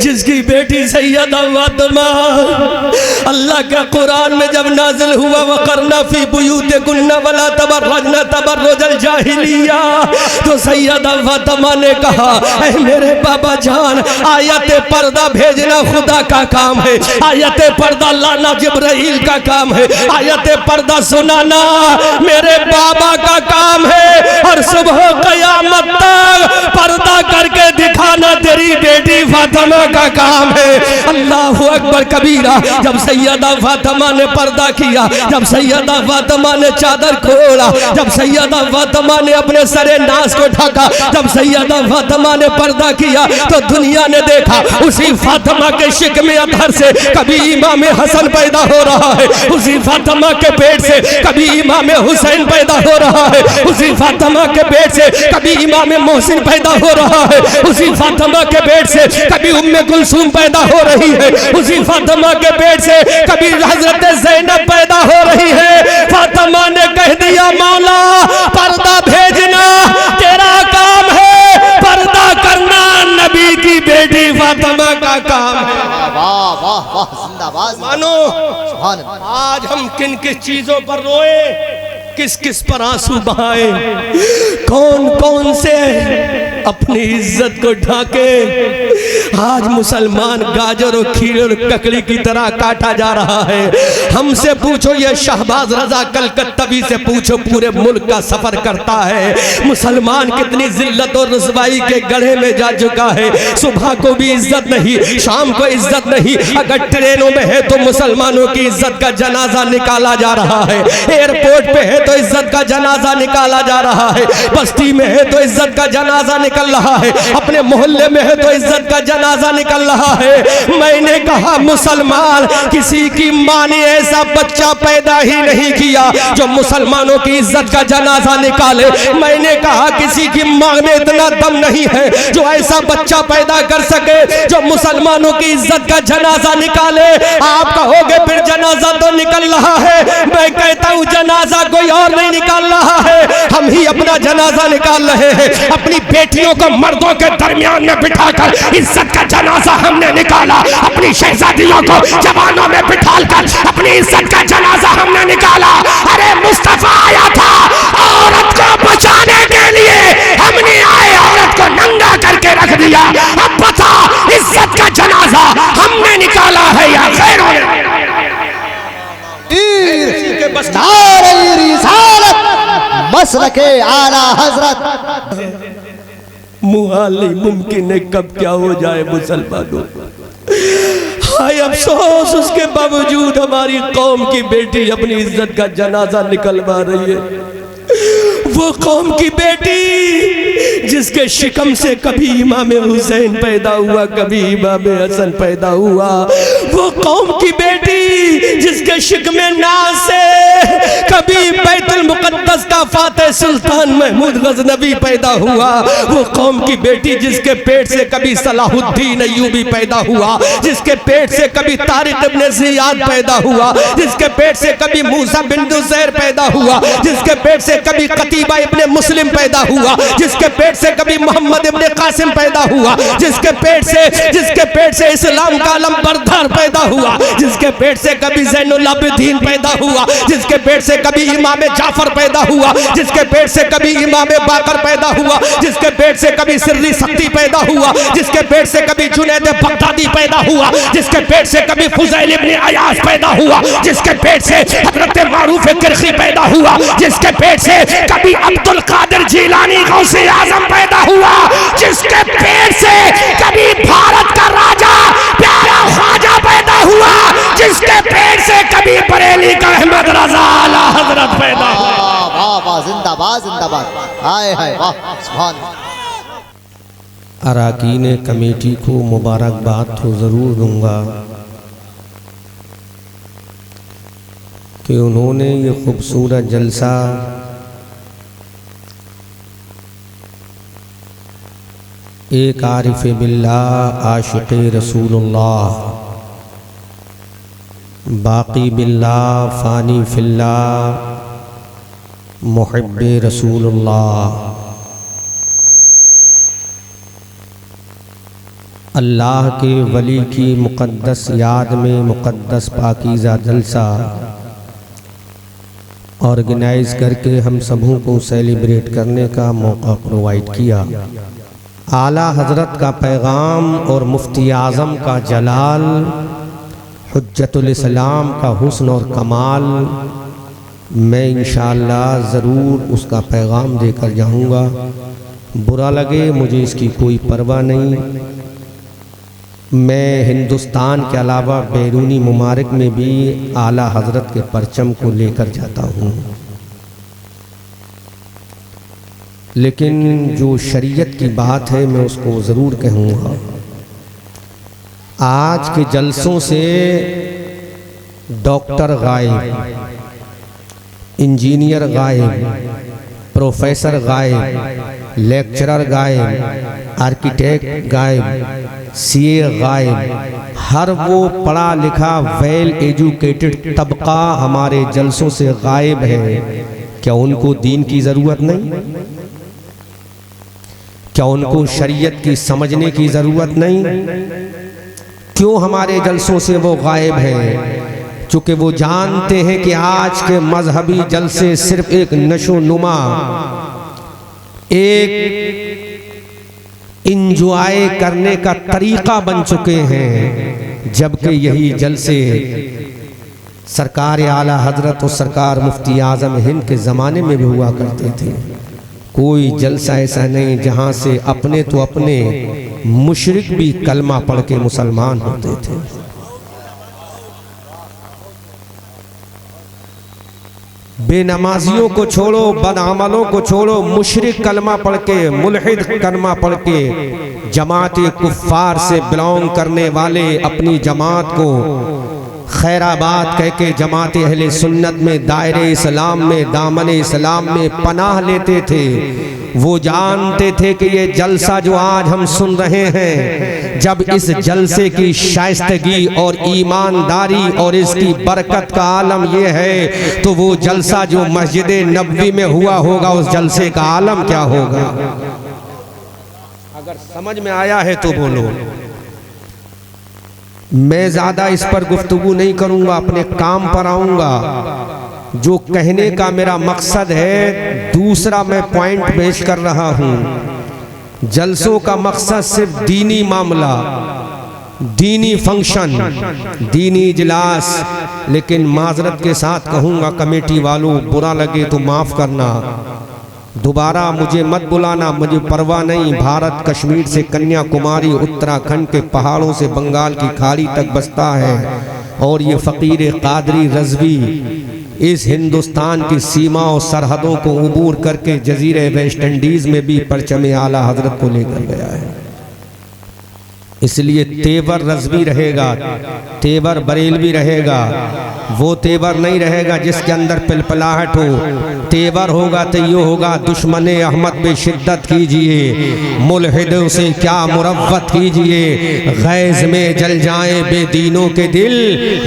जिसकी बेटी सैयदा फातिमा, अल्लाह का कुरान में जब नाजिल हुआ वक़रना फी बुयूतिकुन्ना वला तबर्रजना तबर्रुजल जाहिलिया, तो सैयदा फातिमा ने कहा ऐ मेरे बाबा जान, आयत पर्दा भेजना खुदा का काम है, आयत पर्दा लाना जिब्राइल का काम है, आयत पर्दा सुनाना मेरे बाबा का काम है, और सुबह क़यामत तक पर्दा करके दिखाना तेरी बेटी फातिमा का काम है। अल्लाहु अकबर कबीरा। जब सैयदा फातिमा ने पर्दा किया, जब सैयदा फातिमा ने चादर खोला, जब सैयदा फातिमा ने अपने सरे नाज को ढका, जब सैयदा फातिमा ने पर्दा किया, तो दुनिया ने देखा उसी फातिमा के शिकमे अतहर से कभी इमाम हसन पैदा हो रहा है, उसी फातिमा के पेट से कभी इमाम हुसैन पैदा हो रहा है, उसी फातिमा के पेट से कभी इमाम मोहसिन पैदा हो रहा है, उसी फातिमा के पेट से कभी उम्मे कुलसूम पैदा हो रही है, उसी फातिमा के पेट से कभी हजरत ज़ैनब पैदा हो रही है। फातिमा ने कह दिया मौला पर्दा भेजना तेरा काम है, पर्दा करना नबी की बेटी फातिमा का काम है। वाह वाह वाह, जिंदाबाद। मानो आज हम किन किस चीजों पर रोए, किस किस पर आंसू बहाए, कौन कौन से अपनी इज्जत को ढाके आज मुसलमान गाजर और खीरे और ककड़ी की तरह काटा जा रहा है। हमसे पूछो ये शहबाज रजा कलकत्तवी से पूछो, पूरे मुल्क का सफर करता है, मुसलमान कितनी जिल्लत और रुसवाई के गड्ढे में जा चुका है। सुबह को भी इज्जत नहीं, शाम को इज्जत नहीं, अगर ट्रेनों में है तो मुसलमानों की इज्जत का जनाजा निकाला जा रहा है, एयरपोर्ट पे है तो इज्जत का जनाजा निकाला जा रहा है, बस्ती में है तो इज्जत का जनाजा निकल रहा है, अपने मोहल्ले में है तो इज्जत का जनाजा निकल रहा है। मैंने कहा मुसलमान किसी की माँ ने ऐसा बच्चा पैदा ही नहीं किया जो मुसलमानों की इज्जत का जनाजा निकाले। मैंने कहा किसी की माँ में इतना दम नहीं है जो ऐसा बच्चा पैदा कर सके जो मुसलमानों की इज्जत का जनाजा निकाले। आप कहोगे फिर जनाजा तो निकल रहा है, मैं कहता हूँ जनाजा कोई और नहीं निकाल रहा है, हम ही अपना जनाजा निकाल रहे हैं। अपनी बेटियों को मर्दों के दरमियान में बिठाकर इज्जत का जनाजा हमने निकाला, अपनी शहजादियों को जवानों में बिठाकर अपनी इज्जत का जनाजा हमने निकाला। अरे मुस्तफा आया था औरत को बचाने के लिए, हमने आए औरत को नंगा करके रख दिया। अब बता इज्जत का जनाजा हमने निकाला है या गैरों ने? मसलके आला हजरत। मुहाली मुमकिन है कब क्या हो जाए मुसलमानों। हाय अफसोस, उसके बावजूद हमारी कौम की बेटी अपनी इज्जत का जनाजा निकलवा रही है। वो कौम की बेटी जिसके शिकम से कभी इमाम हुसैन पैदा हुआ, कभी इमाम हसन पैदा हुआ। वो कौम की बेटी जिसके शिकमे नाज से कभी बैतुल मुकद्दस का फातिह सुल्तान महमूद गजनवी पैदा हुआ। वो कौम की बेटी जिसके पेट से कभी सलाहुद्दीन अय्यूबी पैदा हुआ, जिसके पेट से कभी तारिक इब्न ज़ियाद पैदा हुआ, जिसके पेट से कभी मूसा बिन नुसैर पैदा हुआ, जिसके पेट से कभी कतीबा इब्न मुस्लिम पैदा हुआ, जिसके पेट से कभी मोहम्मद इब्न कासिम पैदा हुआ, जिसके पेट से इस्लाम का आलम बरदार पैदा हुआ, जिसके पेट से कभी ज़ैनुल आबिदीन पैदा हुआ, जिसके पेट से कभी इमाम जाफर पैदा हुआ, जिसके पेट से कभी इमाम बाकर पैदा हुआ, जिसके पेट से कभी सिर्री सख्ती पैदा हुआ, जिसके पेट से कभी जुनैद बगदादी पैदा हुआ, जिसके पेट से कभी फुज़ैल इब्न अयाज पैदा हुआ, जिसके पेट से हज़रत मारूफ किरखी पैदा हुआ, जिसके पेट से कभी अब्दुल कादिर जिलानी गौसे आज़म पैदा हुआ, जिसके पेट से कभी भारत का राजा प्यारा ख्वाजा पैदा हुआ, जिसके पेट से कभी बरेली का अहमद रज़ा आला हज़रत पैदा हुआ। वाह वाह, जिंदाबाद जिंदाबाद, हाय हाय वाह, सुभान। अरकान कमेटी को मुबारकबाद तो ज़रूर दूंगा कि उन्होंने ये खूबसूरत जलसा एक आरिफ बिल्लाह आशिक़ रसूलुल्लाह बाक़ी बिल्लाह फ़ानी फ़िल्लाह मुहिब्बे रसूलुल्लाह अल्लाह के वली की मुक़द्दस याद में मुक़द्दस पाकीज़ा जलसा ऑर्गेनाइज़ करके हम सबों को सेलिब्रेट करने का मौका प्रोवाइड किया। आला हज़रत का पैगाम और मुफ्ती आज़म का जलाल, हुज्जतुल इस्लाम का हुस्न और कमाल, मैं इंशाअल्लाह ज़रूर उसका पैगाम देकर जाऊंगा। बुरा लगे मुझे इसकी कोई परवाह नहीं। मैं हिंदुस्तान के अलावा बैरूनी ममालिक में भी आला हज़रत के परचम को लेकर जाता हूँ, लेकिन जो शरीयत की बात है मैं उसको ज़रूर कहूँगा। आज के जलसों से डॉक्टर गायब, इंजीनियर गायब, प्रोफेसर गायब, लेक्चरर गायब, आर्किटेक्ट गायब, सीए गायब, हर वो पढ़ा लिखा वेल एजुकेटेड तबका हमारे जलसों से गायब है। क्या उनको दीन की ज़रूरत नहीं? क्या उनको शरीयत की समझने की ज़रूरत नहीं? क्यों हमारे जलसों से वो गायब है? चूँकि वो जानते हैं कि आज के मजहबी जलसे सिर्फ एक नशो नुमा, एक इंजॉय करने का तरीका बन चुके हैं, जबकि यही जलसे सरकार आला हजरत और सरकार मुफ्ती आज़म हिंद के ज़माने में भी हुआ करते थे। कोई जलसा ऐसा नहीं जहाँ से अपने तो अपने मुशरिक भी कलमा पढ़ के मुसलमान होते थे। बेनमाजियों को छोड़ो, बदअमलों को छोड़ो, मुशरिक कलमा पढ़ के, मुल्हिद कलमा पढ़ के, जमात कुफ्फार से बिलोंग करने वाले अपनी जमात को खैराबाद कह के जमात अहले सुन्नत में, दायरे इस्लाम में, दामन इस्लाम में पनाह लेते थे। वो जानते थे कि ये जलसा जो आज हम सुन रहे हैं, जब इस जलसे की शाइस्तगी और ईमानदारी और इसकी बरकत का आलम ये है, तो वो जलसा जो मस्जिद नबवी में हुआ होगा, उस जलसे का आलम क्या होगा? अगर समझ में आया है तो बोलो। मैं ज़्यादा इस पर गुफ्तगू नहीं करूँगा, अपने काम पर आऊँगा। जो कहने का मेरा मकसद है, दूसरा मैं पॉइंट पेश कर रहा हूँ। जलसों का मकसद सिर्फ दीनी मामला, दीनी फंक्शन, दीनी इजलास। लेकिन माजरत के साथ कहूँगा कमेटी वालों, बुरा लगे तो माफ़ करना, दोबारा मुझे मत बुलाना, मुझे परवाह नहीं। भारत कश्मीर से कन्याकुमारी, उत्तराखंड के पहाड़ों से बंगाल की खाड़ी तक बसता है, और ये फ़कीर कादरी रज़वी इस हिंदुस्तान की सीमा और सरहदों को उबूर करके जजीरे वेस्ट इंडीज़ में भी परचम आला हजरत को लेकर गया है। इसलिए तेवर रज़वी रहेगा, तेवर बरेलवी रहेगा। वो तेवर नहीं रहेगा जिसके अंदर पिलपलाहट हो। तेवर होगा तो ये होगा, दुश्मन अहमद पे शिद्दत कीजिए, मुल्हिदों से क्या मुरव्वत कीजिए, गैज़ में जल जाए बेदीनों के दिल,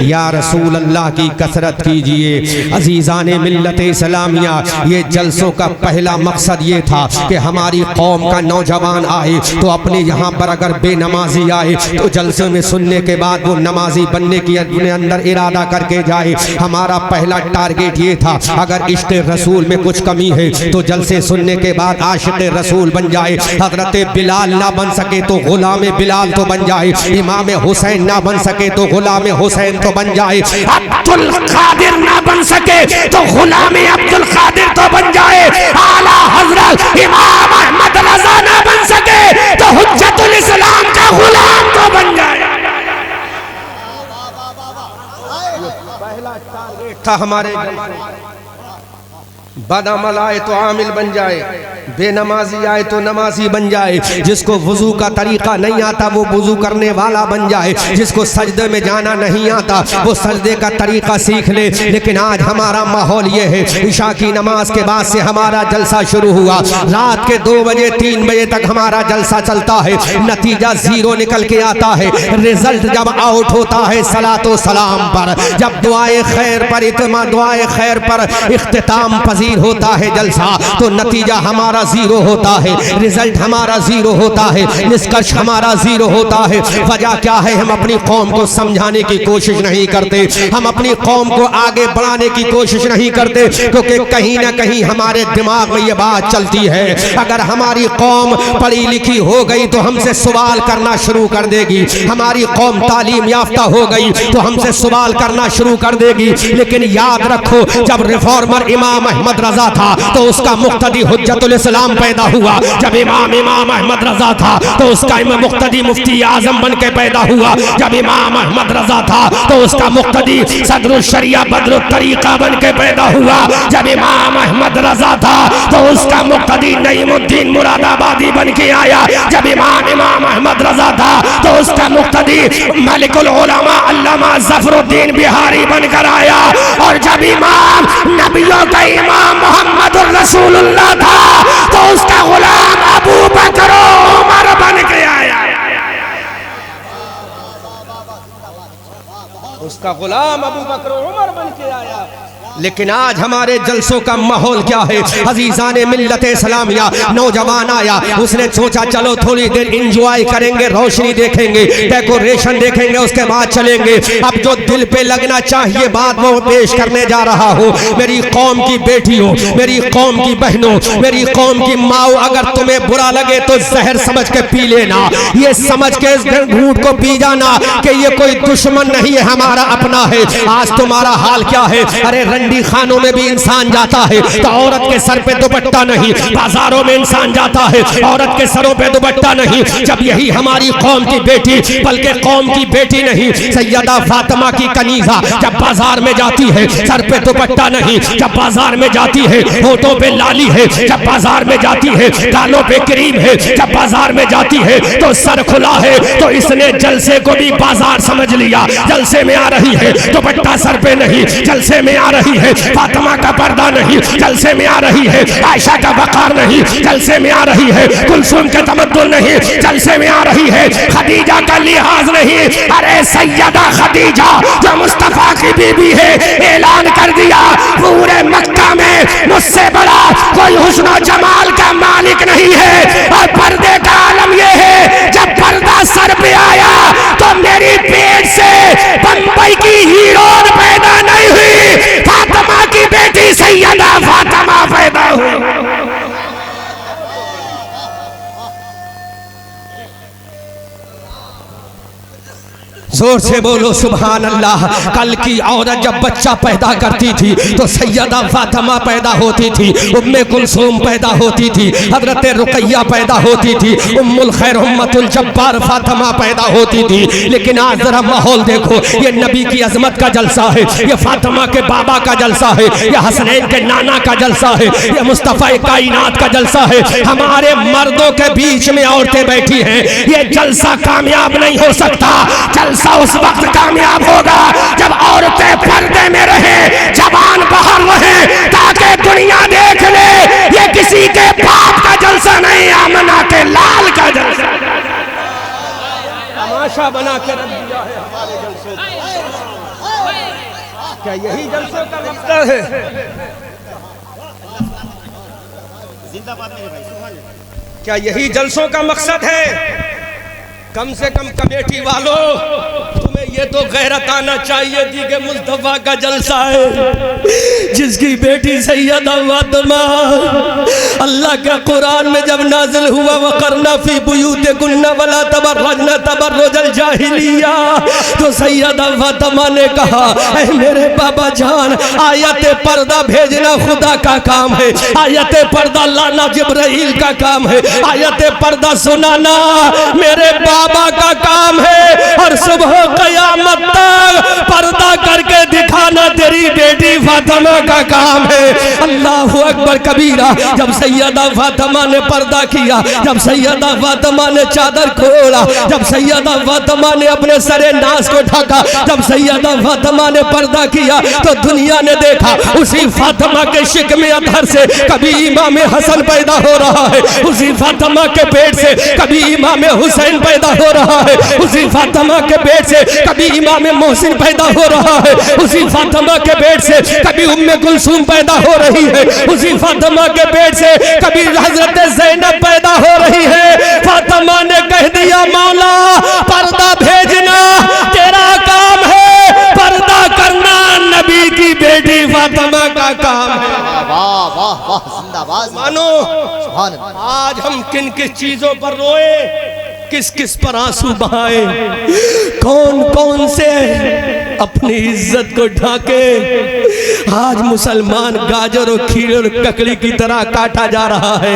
या रसूल अल्लाह की कसरत कीजिए। अजीज़ाने मिल्लत इस्लामिया, ये जलसों का पहला मकसद ये था कि हमारी कौम का नौजवान आए तो अपने यहाँ पर अगर बेनमाजी आए तो जलसे में सुनने के बाद वो नमाजी बनने की अपने अंदर इरादा करके जाए। हमारा पहला टारगेट ये था, अगर इश्क़ रसूल में कुछ कमी है तो जलसे सुनने के बाद आशिक़ रसूल बन जाए। हज़रत बिलाल ना बन सके तो गुलाम बिलाल तो बन जाए, इमाम हुसैन ना बन सके तो गुलाम हुसैन तो बन जाए, अब्दुल कादिर ना बन सके तो गुलाम अब्दुल कादिर तो बन जाए, आला हज़रत इमाम अहमद रज़ा ना बन सके तो हुज्जतुल इस्लाम का गुलाम तो बन जाए। पहला टारगेट था हमारे। बदअमल आए तो आमिल बन जाए, बेनमाजी आए तो नमाजी बन जाए, जिसको वुजू का तरीका नहीं आता वो वुजू करने वाला बन जाए, जिसको सजदे में जाना नहीं आता वो सजदे का तरीका सीख ले। लेकिन आज हमारा माहौल ये है, इशा की नमाज के बाद से हमारा जलसा शुरू हुआ, रात के 2 बजे 3 बजे तक हमारा जलसा चलता है, नतीजा 0 निकल के आता है। रिजल्ट जब आउट होता है सलातो सलाम पर, जब दुआए खैर पर, इत्मा दुआए खैर पर इख्तिताम पजीर होता है जलसा, तो नतीजा हमारा हमारा जीरो होता है, रिजल्ट हमारा जीरो होता है, निष्कर्ष हमारा जीरो होता है। वजह क्या है? हम अपनी कौम को समझाने की कोशिश नहीं करते, हम अपनी कौम को आगे बढ़ाने की कोशिश नहीं करते, क्योंकि कहीं ना कहीं हमारे दिमाग में ये बात चलती है, अगर हमारी कौम पढ़ी लिखी हो गई तो हमसे सवाल करना शुरू कर देगी, हमारी कौम तालीम याफ्ता हो गई तो हमसे सवाल करना शुरू कर देगी। लेकिन याद रखो, जब रिफॉर्मर इमाम अहमद रजा था तो उसका मुक्तदी हुज्जतुल इस्लाम पैदा हुआ। जब इमाम अहमद रजा था तो उसका मुक्तदी मुफ्ती आजम बन के पैदा हुआ। जब इमाम अहमद रजा था तो उसका मुक्तदी सदरुल शरिया बदरुल तरीका बन के पैदा हुआ। जब इमाम अहमद रजा था तो उसका मुक्तदी नईमुद्दीन मुरादाबादी बन के आया। जब इमाम अहमद रजा था तो उसका मुक्तदी मलिकुल उलमा अल्लामा ज़फरुद्दीन बिहारी बनकर आया। और जब इमाम नबियों का इमाम मोहम्मदुर रसूलुल्लाह था तो उसका गुलाम अबू बकर उमर बन के आया। उसका गुलाम अबू बकर उमर बन के आया। लेकिन आज हमारे जलसों का माहौल क्या है? अजीज़ाने मिल्लत इस्लामिया, नौजवान आया, उसने सोचा चलो थोड़ी देर इंजॉय करेंगे, रोशनी देखेंगे, डेकोरेशन देखेंगे, उसके बाद चलेंगे। अब जो दिल पे लगना चाहिए बात वो पेश करने जा रहा हूँ। मेरी कौम की बेटियों, मेरी कौम की बहनों, मेरी कौम की माओ, अगर तुम्हें बुरा लगे तो जहर समझ के पी लेना, ये समझ के इस घूंट को पी जाना कि ये कोई दुश्मन नहीं है, हमारा अपना है। आज तुम्हारा हाल क्या है? अरे रंडी खानों में भी इंसान जाता है तो औरत के सर पे दुपट्टा नहीं, बाजारों में इंसान जाता है औरत के सरों पे दुपट्टा नहीं। जब यही हमारी कौम की बेटी, बल्कि कौम की बेटी नहीं, सैयदा फातिमा की कनीज़ा जब बाजार में जाती है सर पे दुपट्टा नहीं, जब बाजार में जाती है होठों पे लाली है, जब बाजार में जाती है गालों पे क्रीम है, जब बाजार में जाती है तो सर खुला है, तो इसने जलसे को भी बाजार समझ लिया। जलसे में आ रही है, दुपट्टा सर पे नहीं, जलसे में आ रही है, फातिमा का पर्दा नहीं, जलसे में आ रही है, आयशा का वकार नहीं, जलसे में आ रही है, कुलसुम के तमद्दुल नहीं, जलसे में आ रही है, खदीजा का लिहाज नहीं। अरे सैयदा खदीजा जो मुस्तफा की बीबी है, ऐलान कर दिया पूरे मक्का में मुझसे बड़ा कोई हुस्न जमाल का मालिक नहीं है। और पर्दे का आलम यह है, जब पर्दा सर पे आया तो मेरी पेट से बंबई की हीरोइन पैदा नहीं हुई, फातिमा की बेटी सैयदा फातिमा पैदा हुई। जोर से बोलो सुभान अल्लाह। कल की औरत जब बच्चा पैदा करती थी तो सैयदा फातिमा पैदा होती थी, उम्मे कुलसूम पैदा होती थी, हजरत रुकैया पैदा होती थी, उम्मुल खैर उम्मतुल जब्बार फातिमा पैदा होती थी। लेकिन आज जरा माहौल देखो, ये नबी की अजमत का जलसा है, ये फातिमा के बाबा का जलसा है, ये हसनैन के नाना का जलसा है, ये मुस्तफा कायनात का जलसा है। हमारे मर्दों के बीच में औरतें बैठी हैं, ये जलसा कामयाब नहीं हो सकता। जलसा उस वक्त कामयाब होगा जब औरतें पर्दे में रहे, जबान बाहर रहे, ताकि दुनिया देख ले ये किसी के बाप का जलसा नहीं, आमना के लाल का जलसा। तमाशा बना के रख दिया है हमारे जलसों को। क्या यही जलसों का मकसद है? जिंदाबाद मेरे भाई, क्या यही जलसों का मकसद है? कम से कम कमेटी वालों, तुम्हें ये तो गैरत आना चाहिए थी कि मुस्तफा का जलसा है, जिसकी बेटी सैयदा फातिमा, अल्लाह का कुरान में जब नाजिल हुआ वक़रना फी बुयूतिकुन्ना वला तबर्रजना तबर्रुजल जाहिलिया, तो सैयदा फातिमा ने कहा ऐ मेरे बाबा जान, आयत पर्दा भेजना खुदा का काम है, आयत पर्दा लाना जिब्राइल का काम है, आयत पर्दा सुनाना मेरे बाबा का काम है, और सुबह कयामत तक पर्दा करके दिखाना तेरी बेटी फातिमा का काम है। अल्लाह अकबर कबीरा। जब सैयदा फातिमा ने पर्दा किया, जब सैयदा फातिमा ने चादर खोला, जब सैयदा फातिमा ने अपने सरे नाज को ढका, जब सैयदा फातिमा ने पर्दा किया तो दुनिया ने देखा उसी फातिमा के शिकमे अतहर से कभी इमाम हसन पैदा हो रहा है, उसी फातिमा के पेट से कभी इमाम हुसैन पैदा हो रहा है, उसी फातिमा के पेट से कभी इमाम मोहसिन पैदा हो रहा है, उसी फातिमा के पेट से कभी उम्मे कुलसूम पैदा हो रही है, उसी फातिमा के पेट से कभी हजरत ज़ैनब पैदा हो रही है। फातिमा ने कह दिया मौला पर्दा भेजना तेरा काम है, पर्दा करना नबी की बेटी फातिमा का काम है। वाह वाह वाह जिंदाबाद। मानो सुभान अल्लाह। आज हम किन किस चीजों पर रोए, किस किस पर आंसू बहाए, कौन कौन से अपनी इज्जत को ढाके। आज मुसलमान गाजर और खीरे और ककड़ी की तरह काटा जा रहा है।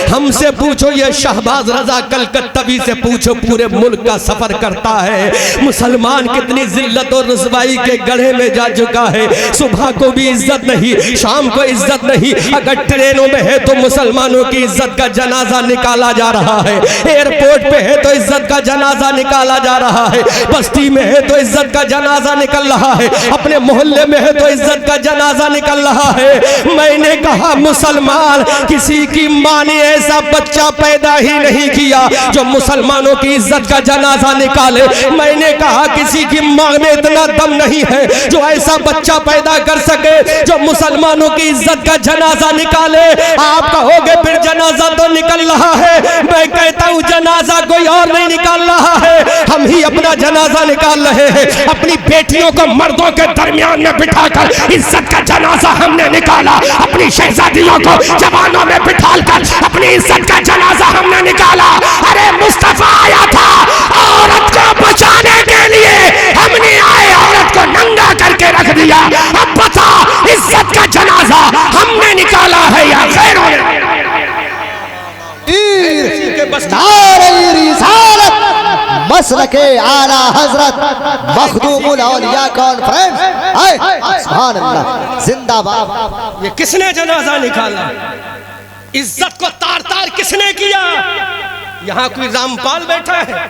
हमसे पूछो ये शहबाज रजा कलकत्तवी से पूछो, पूरे मुल्क का सफर करता है। मुसलमान कितनी जिल्लत और रुसवाई के गढ़े में जा चुका है। सुबह को भी इज्जत नहीं, शाम को इज्जत नहीं, अगर ट्रेनों में है तो मुसलमानों की इज्जत का जनाजा निकाला जा रहा है, एयरपोर्ट पे है तो इज्जत का जनाजा निकाला जा रहा है, बस्ती में है तो इज्जत का जनाजा निकल रहा है, अपने मोहल्ले में है तो इज्जत का जनाजा निकल रहा है। मैंने कहा मुसलमान किसी की माँ ने ऐसा बच्चा पैदा ही नहीं किया जो मुसलमानों की इज्जत का जनाजा निकाले। मैंने कहा किसी की माँ में इतना दम नहीं है जो ऐसा बच्चा पैदा कर सके जो मुसलमानों की इज्जत का जनाजा निकाले। आप कहोगे फिर जनाजा तो निकल रहा है, मैं कहता हूँ जनाजा कोई और नहीं निकाल रहा है, हम ही अपना जनाजा निकाल रहे हैं। अपनी बेटियों को मर्दों के दरमियान में बिठाकर इज्जत का जनाजा हमने निकाला, अपनी शहजादियों को जवानों में बिठाकर अपनी इज्जत का जनाजा हमने निकाला। अरे मुस्तफा आया था औरत को बचाने के लिए, हमने आए औरत को नंगा करके रख दिया। अब बता इज्जत का जनाजा हमने निकाला है या गैरों ने? मसलके आला हजरत मखदूमुल औलिया कॉन्फ्रेंस। सुभान अल्लाह जिंदाबाद। ये किसने जनाजा निकाला? इज्जत को तार तार किसने किया? यहाँ कोई रामपाल बैठा है,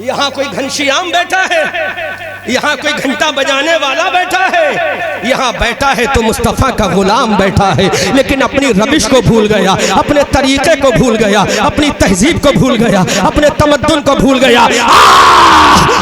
यहाँ कोई घनश्याम बैठा है, यहाँ कोई घंटा बजाने वाला बैठा है, यहाँ बैठा है तो मुस्तफ़ा का गुलाम बैठा है, लेकिन अपनी रविश को भूल गया, अपने तरीके को भूल गया, अपनी तहजीब को भूल गया, अपने तमद्दुन को भूल गया।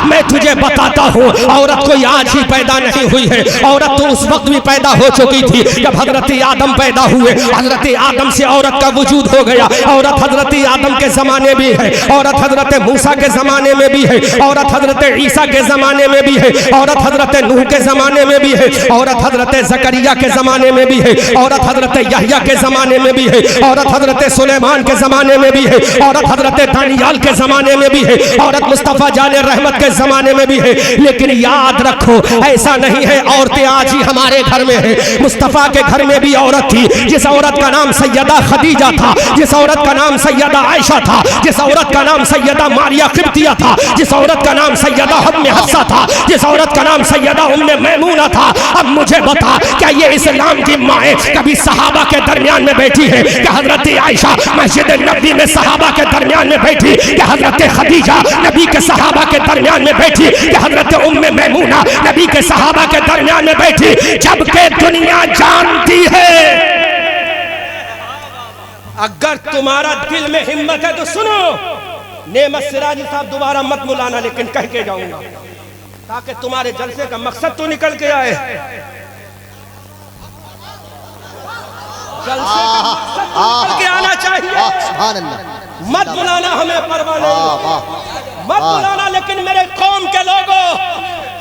मैं तुझे बताता हूँ औरत कोई आज ही पैदा नहीं हुई है, औरत तो उस वक्त भी पैदा हो चुकी थी जब हजरत आदम पैदा हुए। हजरत आदम से औरत का वजूद हो गया। औरत हजरत आदम के जमाने भी है, औरत हजरत मूसा के जमाने में भी है, औरत हजरत ईसा के जमाने में भी है, औरत हजरत नूह के जमाने में भी है, औरत हजरत जकरिया के जमाने में भी है, औरत हजरत यहया के जमाने में भी है, औरत हजरत सुलेमान के जमाने में भी है, औरत हजरत दानियाल के जमाने में भी है, औरत मुस्तफा जाने रहमत के जमाने में भी है। लेकिन याद रखो ऐसा नहीं है औरतें आज ही हमारे घर में है, मुस्तफा के घर में भी औरत थी। जिस औरत का नाम सैयदा खदीजा था, जिस औरत का नाम सैयदा आयशा था, जिस औरत का नाम सैयदा मारिया किब्तिया था, जिस औरत का नाम सैयदा उम्मे हफ्सा था, जिस औरत का नाम सैयदा उम्मे मैमूना था। अब मुझे बता क्या ये इस्लाम की माएँ कभी सहाबा के दरमियान में बैठी है? क्या हजरत आयशा मस्जिद नबी में सहाबा के दरमियान में बैठी? क्या हजरत खदीजा नबी के सहाबा के दरमियान में बैठी? क्या हजरत उम्मे मैमूना नबी के सहाबा के दरमियान में बैठी? जबकि दुनिया जानती है। अगर तुम्हारा दिल में हिम्मत है तो सुनो, नेमत सिराजी साहब दोबारा मत बुलाना, लेकिन कह के जाऊंगा ताकि तुम्हारे जलसे का मकसद तो निकल के आए। जलसे का मकसद तो निकल के आना चाहिए। सुभान अल्लाह। मत बुलाना, हमें परवाह नहीं, मत बुलाना। लेकिन मेरे कौम के लोगों,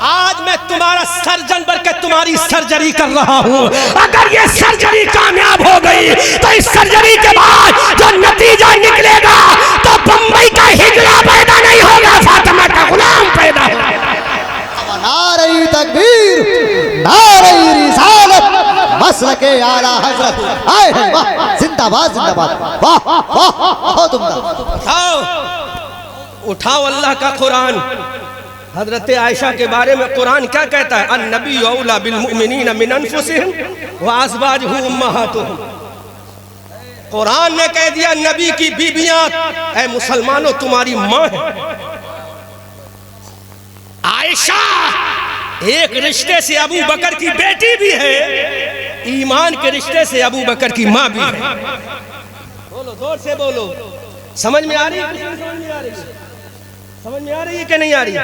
आज मैं तुम्हारा सर्जन बनकर तुम्हारी सर्जरी कर रहा हूँ। अगर ये सर्जरी कामयाब हो गई तो इस सर्जरी के बाद जो नतीजा निकलेगा तो बम्बई का हिजरा पैदा नहीं होगा, फातिमा का गुलाम पैदा होगा। नारे तकबीर, नारे रिसालत, मसलके आला हजरत। आए हैं, वाह जिंदाबाद जिंदाबाद, वाह वाह बहुत उम्दा। उठाओ उठाओ अल्लाह का कुरान। हजरत आयशा के बारे में कुरान क्या कहता है? अन्नबी औला बिल मुमिनीन मिन अनफुसिहिम व अज़वाजुहु उम्महातुहुम। कुरान ने कह दिया नबी की बीबियां ऐ मुसलमानों तुम्हारी मां है। आयशा एक रिश्ते से अबू बकर की बेटी भी है, ईमान के रिश्ते से अबू बकर की मां भी है। बोलो जोर से बोलो, समझ में आ रही है? समझ में आ रही है? समझ में आ रही है कि नहीं आ रही?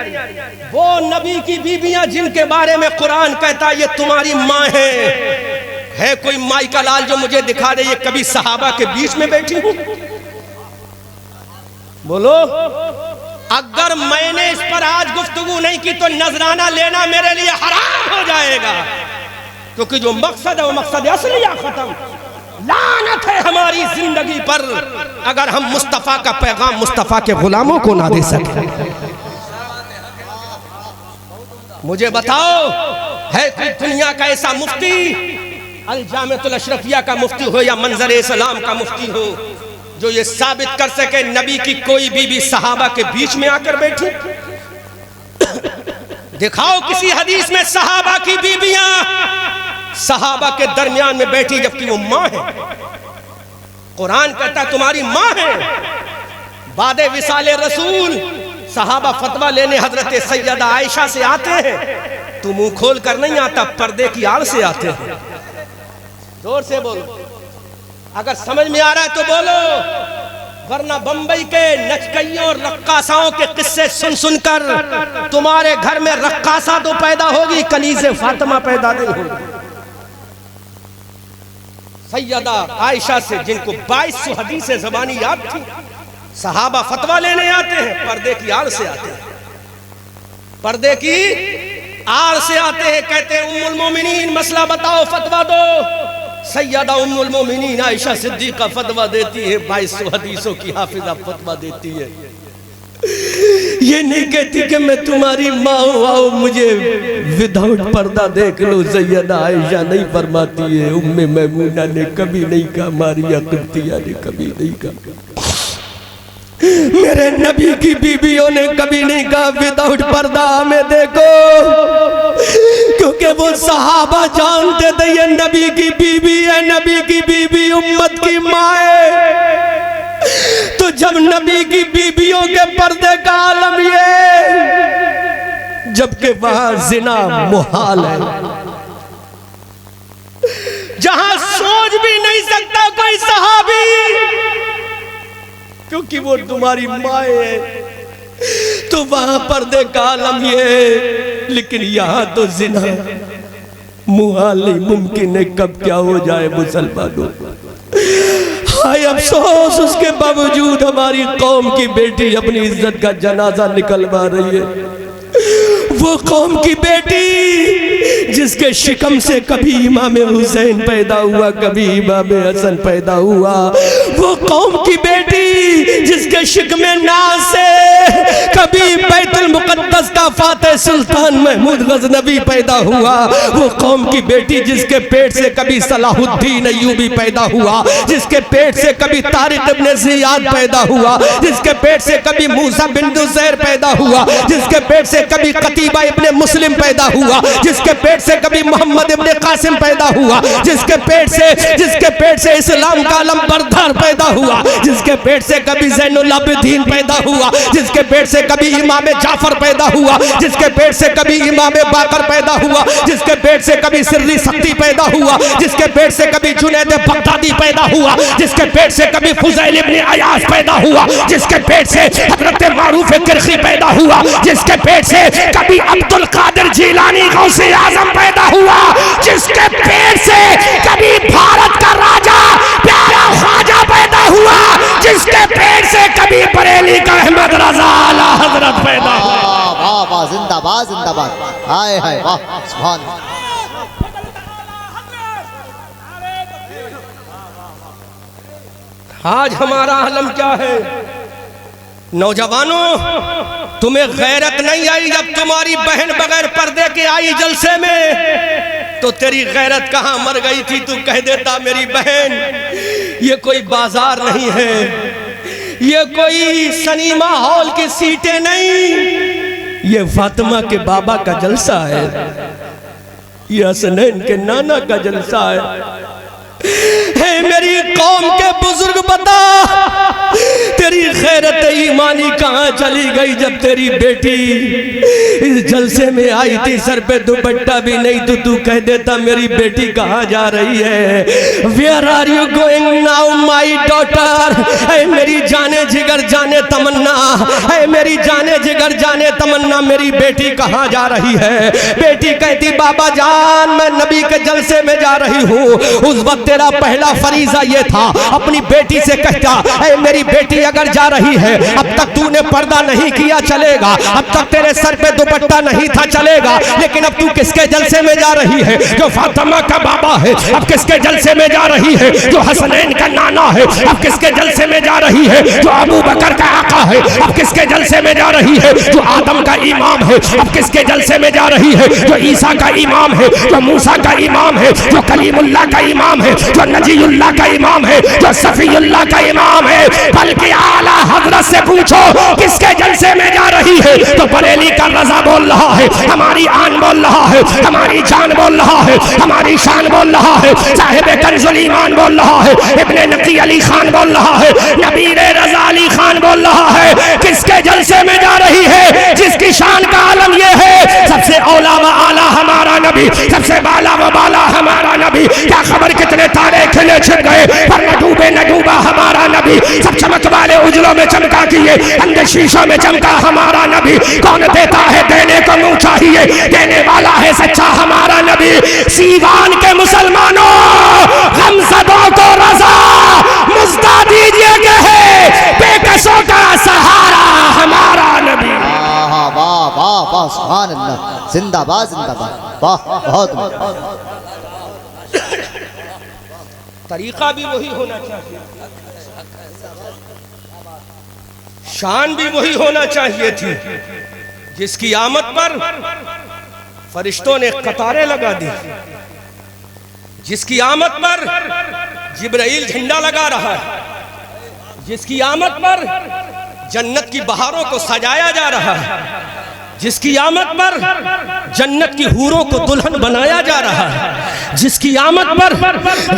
वो नबी की बीबियां जिनके बारे में कुरान कहता है ये तुम्हारी माँ है कोई माई का लाल जो मुझे दिखा दे ये कभी सहाबा के बीच में बैठी हूं? बोलो। अगर मैंने इस पर आज गुफ्तगू नहीं की तो नजराना लेना मेरे लिए हराम हो जाएगा, क्योंकि जो मकसद है वो मकसद असली या खत्म। लानत है हमारी जिंदगी पर अगर हम मुस्तफा का पैगाम मुस्तफा के गुलामों को ना दे सके। मुझे बताओ है कोई दुनिया का ऐसा मुफ्ती, अल जामिअतुल अशरफिया का मुफ्ती हो या मंजर इस्लाम का मुफ्ती हो, जो ये साबित कर सके नबी की कोई बीबी सहाबा के बीच में आकर बैठी? दिखाओ किसी हदीस में सहाबा की बीबियां सहाबा के दरमियान में बैठी जबकि वो माँ है। कुरान कहता तुम्हारी माँ है। बादे विसाले रसूल सहाबा फतवा लेने हजरत सैयदा आयशा से आते हैं तो मुंह खोल कर नहीं आता, पर्दे की आड़ से आते हैं। जोर से बोलो, अगर समझ में आ रहा है तो बोलो, वरना बंबई के नचकइयों और रक्कासाओं के किस्से सुन सुनकर तुम्हारे घर में रक्कासा तो पैदा होगी, कनीज़े फातिमा पैदा नहीं होगी। सैयदा आयशा से जिनको 2200 हदीसें ज़बानी याद थी, सहाबा फतवा लेने आते हैं, पर्दे की आड़ से आते हैं, पर्दे की आड़ से आते हैं। कहते हैं उम्मुल मोमिनीन मसला बताओ, फतवा दो। सैयदा उम्मुल मोमिनीन आयशा सिद्दीका फतवा देती है, 2200 हदीसों की हाफिजा फतवा देती है। ये नहीं कहती कि मैं तुम्हारी माँ हूँ, आओ मुझे विदाउट पर्दा देख लो। सैयदा आयशा नहीं फरमाती है, उम्मे मैमूना ने कभी नहीं कहा, मारिया कुर्तिया ने कभी नहीं कहा, मेरे नबी की बीबियों ने कभी नहीं कहा विदाउट पर्दा हमें देखो, क्योंकि वो सहाबा जानते थे ये नबी की बीबी है, नबी की बीबी उम्मत की माँ है। तो जब नबी की बीबियों के पर्दे का आलम ये, जबकि वहां जिना मुहाल है, जहां सोच भी नहीं सकता कोई सहाबी, क्योंकि वो तुम्हारी माँ है, तो वहां पर्दे का आलम ये। लेकिन यहां तो जिना मुहाल नहीं, मुमकिन है कब क्या हो जाए मुसलमानों। हाय अफसोस, उसके बावजूद हमारी कौम की बेटी अपनी इज्जत का जनाजा निकलवा रही है। वो कौम की बेटी जिसके शिकम से कभी इमाम हुसैन पैदा हुआ, कभी इमाम हसन पैदा हुआ। वो कौम की बेटी जिसके शिकम नाज से कभी बैतुल मुकद्दस का फातिह सुल्तान महमूद गजनबी पैदा हुआ। वो कौम की बेटी जिसके पेट से कभी सलाहुद्दीन अय्यूबी पैदा हुआ, जिसके पेट से कभी तारिक इब्न ज़ियाद पैदा हुआ, जिसके पेट से कभी मूसा बिन नुसैर पैदा हुआ, जिसके पेट से कभी कतीबा इब्न मुस्लिम पैदा हुआ, जिसके पेट से कभी मोहम्मद इब्न कासिम पैदा हुआ, जिसके पेट से इस्लाम का आलम बरदार पैदा हुआ, जिसके पेट से कभी ज़ैनुल आबिदीन पैदा हुआ, जिसके पेट से कभी इमाम जाफर पैदा हुआ, जिसके पेट से कभी इमाम बाकर पैदा हुआ, जिसके पेट से कभी सिर्री सख्ती पैदा हुआ, जिसके पेट से कभी जुनैद बगदादी पैदा हुआ, जिसके पेट से कभी फुज़ैल इब्न अयाज पैदा हुआ, जिसके पेट से हज़रत मारूफ किरखी पैदा हुआ, जिसके पेट से कभी अब्दुल कादिर जिलानी गौसे आज़म पैदा हुआ, जिसके पेट से कभी भारत का राजा प्यारा ख्वाजा पैदा हुआ, जिसके पेट से कभी बरेली का अहमद रज़ा आला हज़रत पैदा हुआ। वाह वाह, जिंदाबाद जिंदाबाद, हाय हाय वाह, सुभान। आज हमारा आलम क्या है? नौजवानों, तुम्हें गैरत नहीं आई जब तुम्हारी बहन बगैर पर्दे के आई जलसे में? तो तेरी गैरत कहाँ मर गई थी? तू कह देता मेरी बहन ये कोई बाजार नहीं है, ये कोई सिनेमा हॉल की सीटें नहीं, ये फातिमा के बाबा का जलसा है, ये हसनैन के नाना का जलसा है। है मेरी कौम के बुजुर्ग बता, तेरी गैरत ईमानी कहाँ चली गई जब तेरी बेटी इस जलसे में आई थी, सर पे दुपट्टा भी नहीं तो तू कह देता मेरी बेटी कहाँ जा रही है। Where are you going now my daughter? ऐ मेरी जाने जिगर जाने तमन्ना, ऐ मेरी जाने जिगर जाने तमन्ना, मेरी बेटी कहाँ जा रही है। बेटी कहती बाबा जान मैं नबी के जलसे में जा रही हूँ। उस वक्त तेरा पहला फरीजा ये था, अपनी बेटी से कहता ऐ मेरी बेटी अगर जा रही है, अब तक तूने पर्दा नहीं किया चलेगा, अब तक तेरे सर पे दुपट्टा नहीं था चलेगा, लेकिन अब तू किसके जलसे में जा रही है? जो फातिमा का बाबा है। अब किसके जलसे में जा रही है? जो हसनैन का नाना है। अब किसके जलसे में जा रही है? जो अबू बकर का आका है। अब किसके जलसे में जा रही है? जो आदम का इमाम है। अब किसके जलसे में जा रही है? जो ईसा का इमाम है, जो मूसा का इमाम है, जो कलीमुल्लाह का इमाम है, जो नजीउल्लाह का इमाम है, जो सफीउल्लाह का इमाम है। बल्कि आला हजरत से पूछो किसके जलसे में जा रही है, तो बरेली का रजा बोल रहा है, हमारी आन बोल रहा है, हमारी जान बोल रहा है, हमारी शान बोल रहा है, साहिब कंजुल ईमान बोल रहा है, इब्ने नकी अली खान बोल रहा है, नबीर रजा अली खान बोल रहा है। किसके जलसे में जा रही है? जिसकी शान का आलम ये है सबसे औला व आला हमारा नबी, सबसे बाला व बाला हमारा नबी। क्या खबर कितने तारे खिले छिप गए पर न डूबे न डूबा हमारा नबी। सब चमक वाले उजलों में चमका किए, अंदर शीशों में चमका हमारा नबी। कौन देता है देने को मुंह चाहिए, देने वाला है सच्चा हमारा नबी। सीवान के मुसलमानों गमज़दों को रज़ा मुज़्दा दीजिए कि है बेकसों का सहारा हमारा नबी। वाह वाह वाह सुभान अल्लाह, जिंदाबाद जिंदाबाद, वाह बहुत। तरीका भी वही होना चाहिए, शान भी वही होना चाहिए थी जिसकी आमद पर फरिश्तों ने कतारें लगा दी, जिसकी आमद पर जिब्राइल झंडा लगा रहा है, जिसकी आमद पर जन्नत की बहारों को सजाया जा रहा है, जिसकी आमद पर जन्नत की हूरों को दुल्हन बनाया जा रहा है, जिसकी आमद पर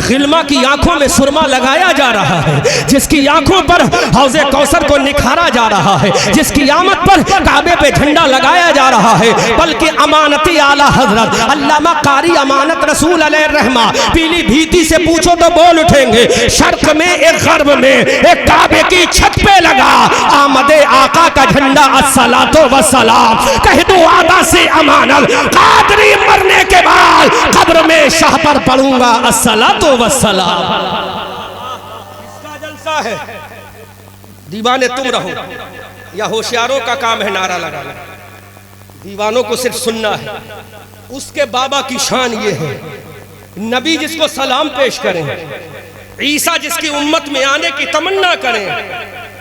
गिल्मा की आंखों में सुरमा लगाया जा रहा है, जिसकी आंखों पर हौज़े कौसर को निखारा जा रहा है, जिसकी आमद पर काबे पे झंडा लगाया जा रहा है। बल्कि अमानती आला हजरत अल्लामा कारी अमानत रसूल अलैहि रहमा पीली भीती से पूछो तो बोल उठेंगे। शर्क में एक गर्ब में एक काबे की छत पे लगा आमदे आका का झंडा अस्सलातो वस्सलाम। कह दो आदा से अमानत कादरी मरने के बाद कब्र में शाह पर पढ़ूंगा अस्सलातो वस्सलाम। इसका जलसा है, दीवाने तुम रहो या होशियारों का काम है नारा लगाना, दीवानों को सिर्फ सुनना है। उसके बाबा की शान ये है, नबी जिसको सलाम पेश करें, ईसा जिसकी उम्मत में आने की तमन्ना करें।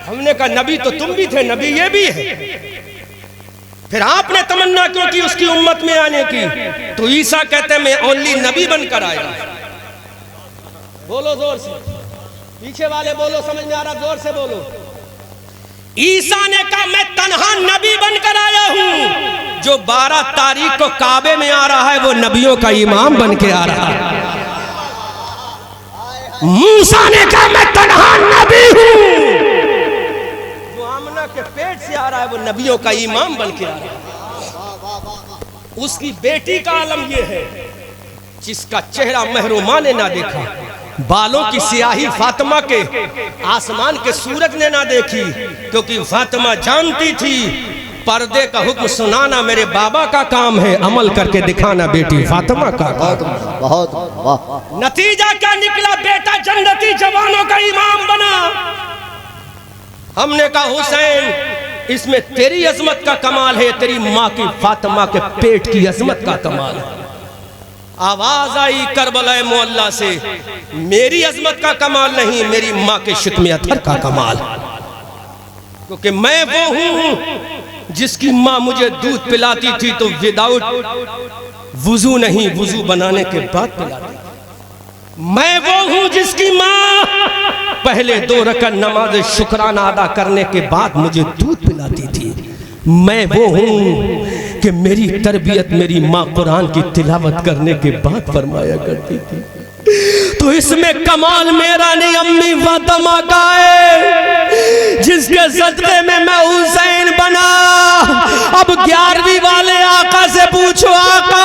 हमने कहा नबी तो तुम भी थे, नबी ये भी है, फिर आपने तमन्ना क्यों की उसकी उम्मत में आने की? तो ईसा कहते मैं ओनली नबी बनकर आया। बोलो जोर से, पीछे वाले बोलो, समझ में आ रहा? जोर से बोलो। ईसा ने कहा मैं तन्हा नबी बनकर आया हूं। जो 12 तारीख को काबे में आ रहा है वो नबियों का इमाम बन के आ रहा है। मूसा ने कहा मैं तन्हा नबी हूं। के पेट से आ रहा है वो नबियों का इमाम बन के आ रहा है। उसकी बेटी का आलम ये है जिसका चेहरा महरुमा ने ना देखा, बालों की सियाही फातिमा के आसमान के सूरज ने ना देखी, क्योंकि फातिमा जानती थी पर्दे का हुक्म सुनाना मेरे बाबा का काम है, अमल करके दिखाना बेटी फातिमा का काम। बहुत। नतीजा क्या निकला? बेटा जन्नती जवानों का इमाम बना। हमने कहा हुसैन इसमें तेरी अजमत का कमाल है, तेरी माँ की फातिमा के पेट की अजमत का कमाल है। आवाज आई करबला मोहल्ला से, मेरी अजमत का कमाल नहीं, मेरी माँ के शिकमे अतर का कमाल, क्योंकि मैं वो हूं जिसकी माँ मुझे दूध पिलाती थी तो विदाउट वुजू नहीं, वुजू बनाने के बाद पिलाती। मैं वो हूं जिसकी माँ पहले 2 रकात नमाज शुक्राना अदा करने के बाद मुझे दूध पिलाती थी। मैं वो हूं कि मेरी तरबियत मेरी माँ कुरान की तिलावत करने के बाद फरमाया करती थी। तो इसमें कमाल मेरा नहीं अम्मी फातिमा का है, जिसके सदक़े में मैं हुसैन बना। अब 11वीं वाले आका से पूछो, आका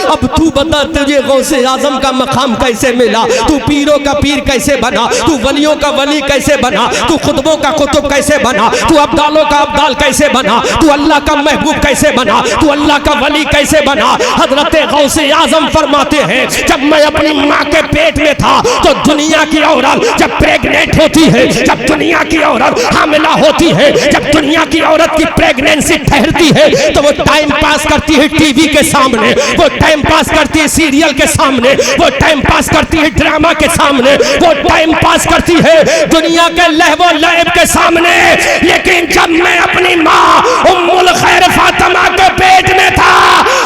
अब तू बता, तुझे गौसे आजम का मकाम कैसे मिला? तू पीरों का पीर कैसे बना? तू वलियों का वली कैसे बना? तू खुतबों का कुतुब कैसे बना? तू अब्दालों का अब्दाल कैसे बना? तू अल्लाह का महबूब कैसे बना? तू अल्लाह का वली कैसे बना? हजरत गौसे आजम फरमाते हैं, जब मैं अपनी माँ के पेट में था तो दुनिया की औरत जब प्रेग्नेंट होती है, जब दुनिया की औरत हामिला होती है, जब दुनिया की औरत की प्रेगनेंसी ठहरती है तो वो टाइम पास करती है टीवी के सामने, वो टाइम पास करती है सीरियल के सामने, वो टाइम पास करती है ड्रामा के सामने, वो टाइम पास करती है दुनिया के लहवो लैब के सामने। लेकिन जब मैं अपनी माँ उम्मुल खैर फातिमा के पेट में था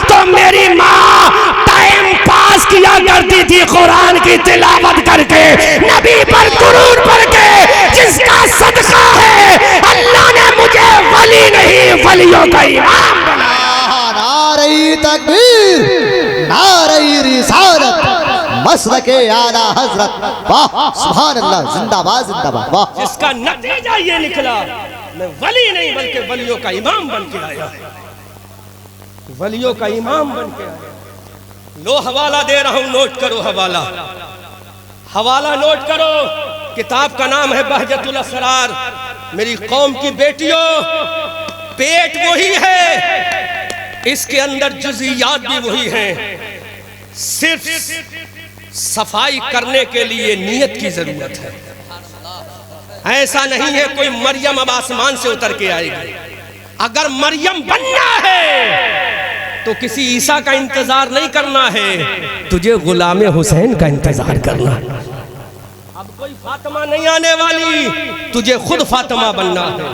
तो मेरी माँ टाइम पास किया करती थी कुरान की तिलावत करके, नबी पर दुरूद पढ़ के, जिसका सदका है अल्लाह ने मुझे वली नहीं वलियों का इमाम बनाया। नारे तकबीर, नारे रिसालत, मसलके आला हजरत, वाह सुभान अल्लाह, जिंदाबाद जिंदाबाद, वाह। जिसका नतीजा ये निकला, मैं वली नहीं बल्कि वलियों का इमाम बन के आया, वलियों का इमाम बन के आया। लो हवाला दे रहा हूं, नोट करो हवाला, हवाला नोट करो। किताब का नाम है बहजतुल असरार। मेरी कौम की बेटियों, पेट वही है, इसके अंदर जुज़ियात भी वही हैं, सिर्फ सफाई करने के लिए नियत की जरूरत है। ऐसा नहीं है कोई मरियम अब आसमान से उतर के आएगी। अगर मरियम बनना है तो किसी ईसा का इंतजार नहीं करना है, तुझे गुलाम हुसैन का इंतजार करना है। अब कोई फातिमा नहीं आने वाली, तुझे खुद फातिमा बनना है।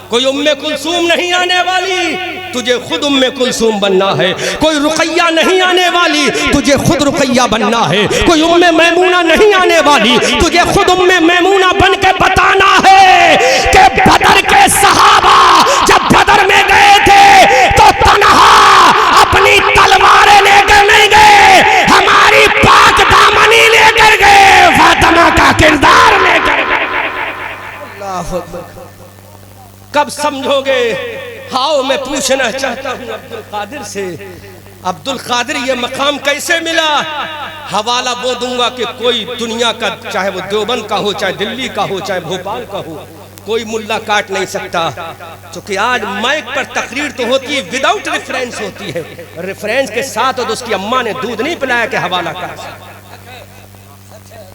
कोई उम्मे कुलसूम नहीं आने वाली, तुझे खुद उम्मे कुलसूम बनना है। कोई रुकैया नहीं आने वाली, तुझे खुद रुकैया बनना है। कोई उम्मे मैमूना नहीं आने वाली, तुझे खुद उम्मे मैमूना बन के बताना है कि बदर के सहाबा जब बदर में गए थे तो तन्हा अपनी तलवारें लेकर नहीं गए, हमारी पाक दामनी लेकर गए, फातिमा का किरदार लेकर गए। अल्लाह अकबर। कब समझोगे? आओ मैं पूछना चाहता हूं अब्दुल कादिर से, अब्दुल कादिर ये मकाम कैसे मिला? हवाला वो दूंगा कि कोई दुनिया का, चाहे वो देवबंद का हो, चाहे दिल्ली का हो, चाहे भोपाल का हो, कोई मुल्ला काट नहीं सकता। क्योंकि आज माइक पर तकरीर तो होती है, विदाउट रेफरेंस होती है, रेफरेंस के साथ तो उसकी अम्मा ने दूध नहीं पिलाया कि हवाला का।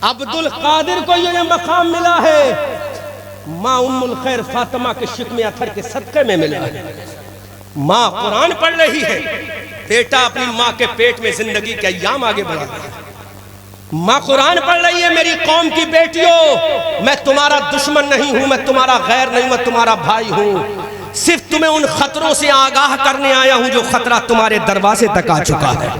अब्दुल कादिर को ये मकाम मिला है, माँ उम्मुल खैर फातिमा के शिकमे अथर के सदक़े में मिला है। माँ कुरान पढ़ रही है, बेटा अपनी माँ के पेट में जिंदगी के अय्याम आगे बढ़ा रहा है। माँ कुरान पढ़ रही है, मेरी कौम की बेटियों, मैं तुम्हारा दुश्मन नहीं हूं, मैं तुम्हारा गैर नहीं, मैं तुम्हारा भाई हूं। सिर्फ तुम्हें उन खतरों से आगाह करने आया हूं जो खतरा तुम्हारे दरवाजे तक आ चुका है।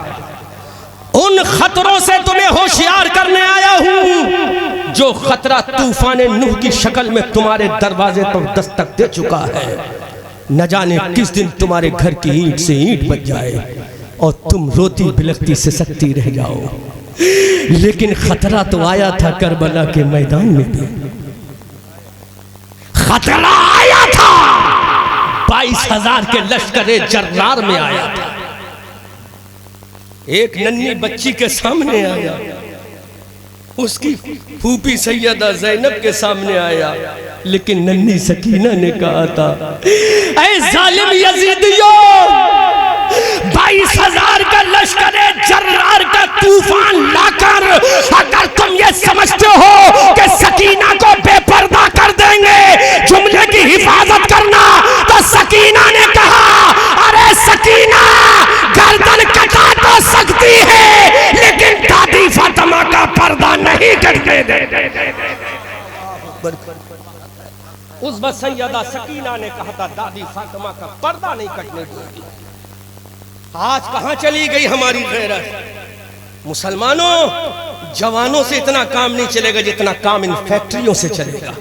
उन खतरों से तुम्हें होशियार करने आया हूं जो खतरा तूफान नूह की शक्ल में तुम्हारे दरवाजे पर दस्तक दे चुका है। न जाने किस दिन तुम्हारे घर की ईंट से ईंट बच जाए और तुम रोती बिलखती से सकती रह जाओ। लेकिन खतरा तो आया था करबला के मैदान में भी, खतरा आया था 22,000 के लश्करे जर्रार में आया था। एक नन्ही बच्ची के सामने आया, उसकी फूफी सैयदा ज़ैनब के सामने आया, लेकिन नन्ही सकीना ने कहा था, ऐ जालिम यजीदियों, 22,000 का लश्कर जर्रार का तूफान लाकर अगर तुम ये समझते हो कि सकीना को बेपर्दा कर देंगे, जुमले की हिफाजत करना, तो सकीना ने कहा, अरे सकीना गर्दन कटा तो सकती है लेकिन दादी फातिमा का पर्दा नहीं कटने दे। उस वक्त सैयदा सकीना ने कहा था, दादी फातिमा का पर्दा नहीं कटने देगी। आज कहां चली गई हमारी गैरत? मुसलमानों, जवानों से इतना काम नहीं चलेगा जितना काम इन फैक्ट्रियों से चलेगा,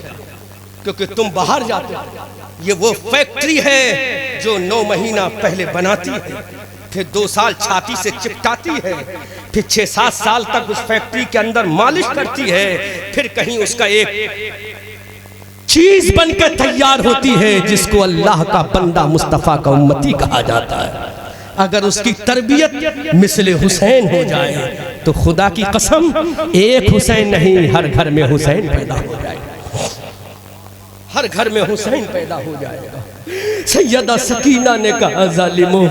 क्योंकि तुम बाहर जाते हो, ये वो फैक्ट्री है जो 9 महीना पहले बनाती है, फिर 2 साल छाती से चिपटाती है, फिर 6-7 साल तक उस फैक्ट्री के अंदर मालिश करती है, फिर कहीं उसका एक चीज बनकर तैयार होती है जिसको अल्लाह का बंदा मुस्तफा का उम्मती कहा जाता है। अगर उसकी तरबियत मिसले हुसैन हो जाए तो खुदा की कसम एक हुसैन नहीं, हर घर में हुसैन पैदा हो जाएगा, हर घर में हुसैन पैदा हो जाएगा। सैयदा सकीना ने कहा, जालिमो,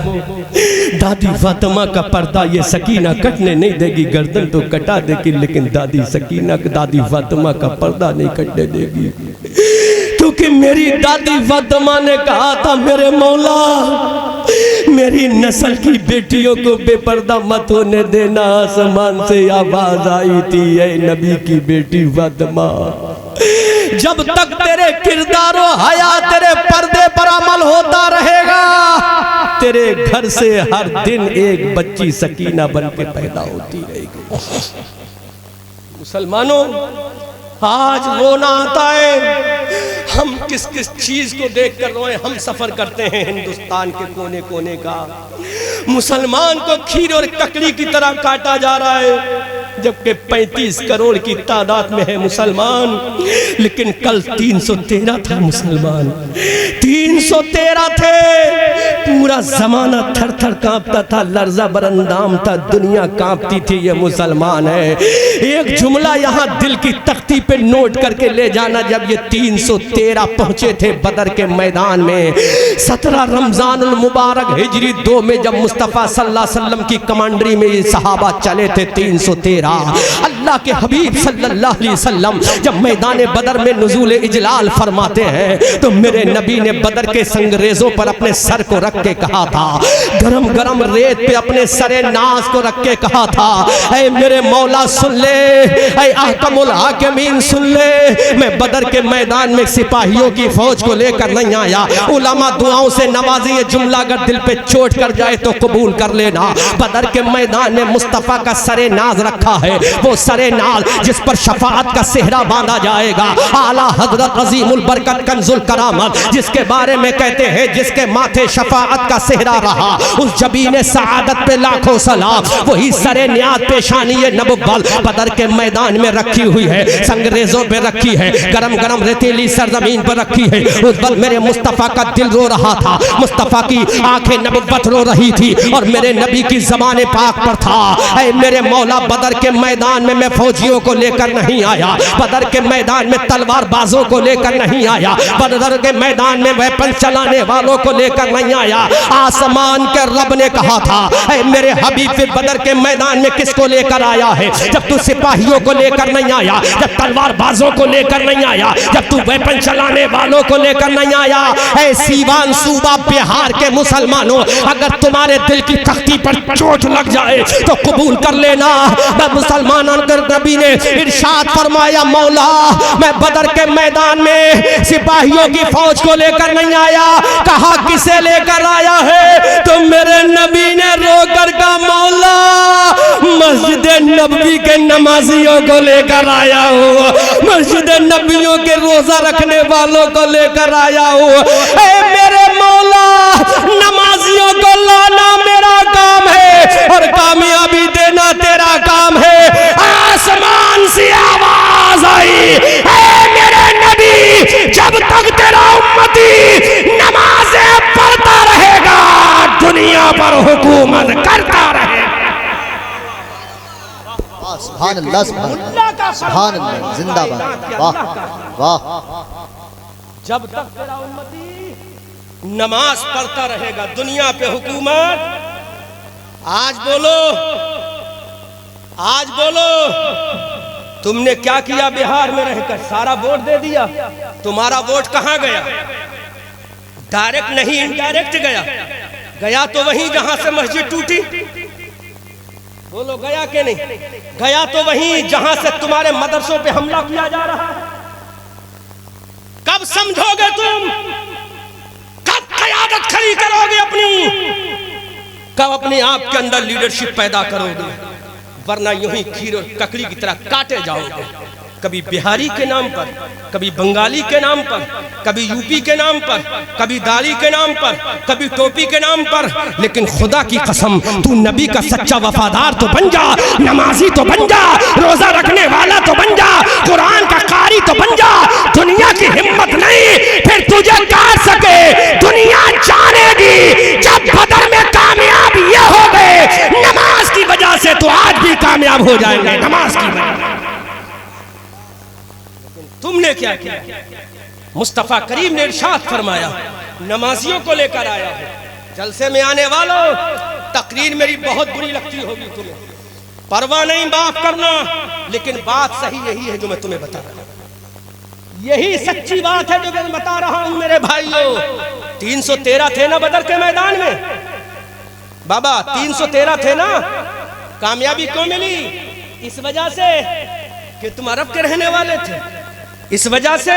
दादी फातिमा का पर्दा ये सकीना कटने नहीं देगी, गर्दन तो कटा देगी, लेकिन दादी सकीना, दादी फातिमा का पर्दा नहीं कटने देगी, क्योंकि मेरी दादी फातिमा ने कहा था, मेरे मौला मेरी नस्ल की बेटियों को बेपर्दा मत होने देना। आसमान से आवाज आई थी, ऐ नबी की बेटी फातिमा, जब तक तेरे किरदारो हया तेरे पर्दे पर अमल होता रहेगा, तेरे घर से हर दिन एक बच्ची सकीना बन के पैदा होती रहेगी। मुसलमानों, आज रोना आता है, हम किस किस चीज को देखकर रोए। हम सफर करते हैं हिंदुस्तान के कोने कोने का, मुसलमान को खीर और ककड़ी की तरह काटा जा रहा है, जबकि 35 करोड़ की तादाद में है मुसलमान, लेकिन कल 313 था मुसलमान, 313 थे, पूरा जमाना थर थर कांपता था, लर्जा बरंदाम था, दुनिया कांपती थी, ये मुसलमान है। एक जुमला यहाँ दिल की तख्ती पे नोट करके ले जाना, जब ये 313 पहुंचे थे बदर के मैदान में, 17 रमजानुल मुबारक हिजरी 2 में जब मुस्तफ़ा सल्लल्लाहु अलैहि वसल्लम की कमांडरी में ये सहाबा चले थे 313, अल्लाह के हबीब सल्लल्लाहु अलैहि वसल्लम जब मैदान बदर में नुज़ूल इजलाल फरमाते हैं, तो मेरे नबी ने बदर के संगरेजों पर अपने सर को रख के कहा था, गरम गरम रेत पे अपने सरे नाज को रख के कहा था, ऐ मेरे मौला सुन ले, ऐ अहकमुल हाकिमीन सुन ले, मैं बदर के मैदान में सिपाहियों की फौज को लेकर नहीं आया। उलमा दुआओं से नवाजी, ये जुमला अगर दिल पे चोट कर जाए तो कबूल कर लेना। बदर के मैदान में मुस्तफ़ा का सरे नाज रखा है, वो सरे नाज जिस पर शफाअत का सेहरा बांधा जाएगा, आला हजरत अजीमुल बरकत कंजुल करामत, जिसके बारे में कहते हैं जिसके माथे शफाअत का सेहरा रहा, उस जबीने सआदत पे लाखों सलाम, वही सरे न्याज पेशानी नबुव्वत बदर के मैदान में रखी हुई है, संगरेजों पे रखी है, गरम गरम रेतीली सरजमीन पर रखी है। उस वक्त मेरे मुस्तफ़ा का दिल रो रहा था, मुस्तफ़ा की आंखें नबुव्वत रो रही थी, और मेरे नबी की ज़बान पाक पर था, ऐ मेरे मौला बदर के मैदान में मैं फौजियों को लेकर नहीं आया, बदर के मैदान में तलवार बाजों को लेकर नहीं आया, बदर के मैदान में वेपन चलाने वालों को लेकर नहीं आया। आसमान के रब ने कहा था, ऐ मेरे हबीब फिर बदर के मैदान में किसको लेकर आया है? जब तू सिपाहियों को लेकर नहीं आया, जब तलवार बाजों को लेकर नहीं आया, जब तू वेपन चलाने वालों को लेकर नहीं आया। ऐ सीवान सूबा बिहार के मुसलमानों, अगर तुम्हारे दिल की तख्ती पर चोट लग जाए तो कबूल कर लेना, मुसलमानों के नबी ने इरशाद फरमाया, मौला मैं बदर के मैदान में सिपाहियों की फौज को लेकर नहीं आया। कहा किसे लेकर आया है? तो मेरे नबी ने रोकर कहा, मौला मस्जिद नबवी के नमाजियों को लेकर आया हूँ, मस्जिद नबियों के रोजा रखने वालों को लेकर आया हूँ। मेरे मौला नमाजियों को लाना मेरा काम है और कामयाबी देना तेरा काम है। आसमान से आवाज आई, मेरे नबी जब तक तेरा उम्मती नमाज़ें पढ़ता रहेगा दुनिया पर हुकूमत करता रहेगा। सुभान अल्लाह, सुभान अल्लाह, जिंदाबाद, वाह वाह। जब तक तेरा उम्मती नमाज पढ़ता रहेगा दुनिया पे हुकूमत। आज बोलो, आज बोलो, तुमने क्या किया बिहार में रहकर? सारा वोट दे दिया। तुम्हारा वोट कहां गया? डायरेक्ट नहीं, इनडायरेक्ट गया। गया तो वहीं जहां से मस्जिद टूटी। बोलो गया कि नहीं? गया तो वहीं जहां से तुम्हारे मदरसों पे हमला किया जा रहा है। कब समझोगे तुम? कब क़यादत खड़ी करोगे अपनी? कब अपने आप के अंदर लीडरशिप पैदा करोगे? वरना यूं ही खीर और ककड़ी की तरह काटे जाओगे। कभी बिहारी के नाम पर, कभी बंगाली के नाम पर, कभी यूपी के नाम पर, कभी दाढ़ी के नाम पर, कभी टोपी के नाम पर। लेकिन खुदा की कसम, तू नबी का सच्चा वफादार तो बन जा, नमाजी तो बन जा, रोजा रखने वाला तो बन जा, कुरान का कारी तो बन जा। दुनिया की हिम्मत नहीं फिर तुझे काट सके, दुनिया जानेगी जब बदर में कामयाब ये हो गए। नमाज की वजह से तो आज भी कामयाब हो जाएंगे, नमाज की वजह। तुमने क्या किया? मुस्तफा करीम ने इरशाद फरमाया, नमाजियों को लेकर आया हूं। जलसे में आने वालों, तकरीर मेरी बहुत बुरी लगती होगी तुम्हें, परवाह नहीं, माफ करना, लेकिन बात सही यही है जो मैं तुम्हें बता रहा हूं। यही सच्ची बात है जो मैं बता रहा हूं मेरे भाइयों। 313 थे ना बदर के मैदान में बाबा, 313 थे ना। कामयाबी क्यों मिली? इस वजह से कि तुम अरब के रहने वाले थे, इस वजह से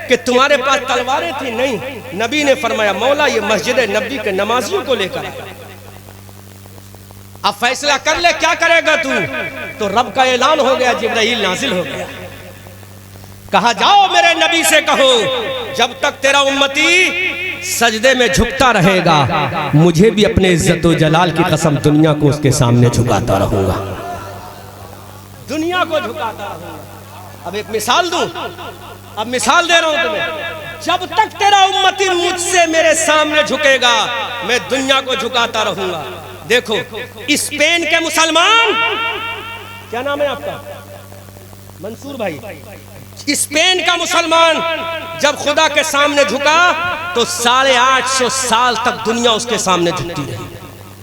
कि तुम्हारे पास तलवारें थी नहीं। नबी ने फरमाया, मौला ये मस्जिद नबी के नमाजियों को लेकर अब फैसला कर ले, क्या करेगा तू? तो रब का ऐलान हो गया, जिब्राइल नाजिल हो गया। कहा, जाओ मेरे नबी से कहो, जब तक तेरा उम्मती सजदे में झुकता रहेगा, मुझे भी अपने इज्जत व जलाल की कसम दुनिया को उसके सामने झुकाता रहूंगा, दुनिया को झुकाता रहूंगा। अब एक मिसाल दूं, अब मिसाल दे रहा हूं तुम्हें। जब तक तेरा उम्मती मुझसे मेरे सामने झुकेगा, मैं दुनिया को झुकाता रहूंगा। देखो, स्पेन के मुसलमान, क्या नाम है आपका? मंसूर भाई। स्पेन का मुसलमान जब खुदा के सामने झुका तो 850 साल तक दुनिया उसके सामने झुकती रही।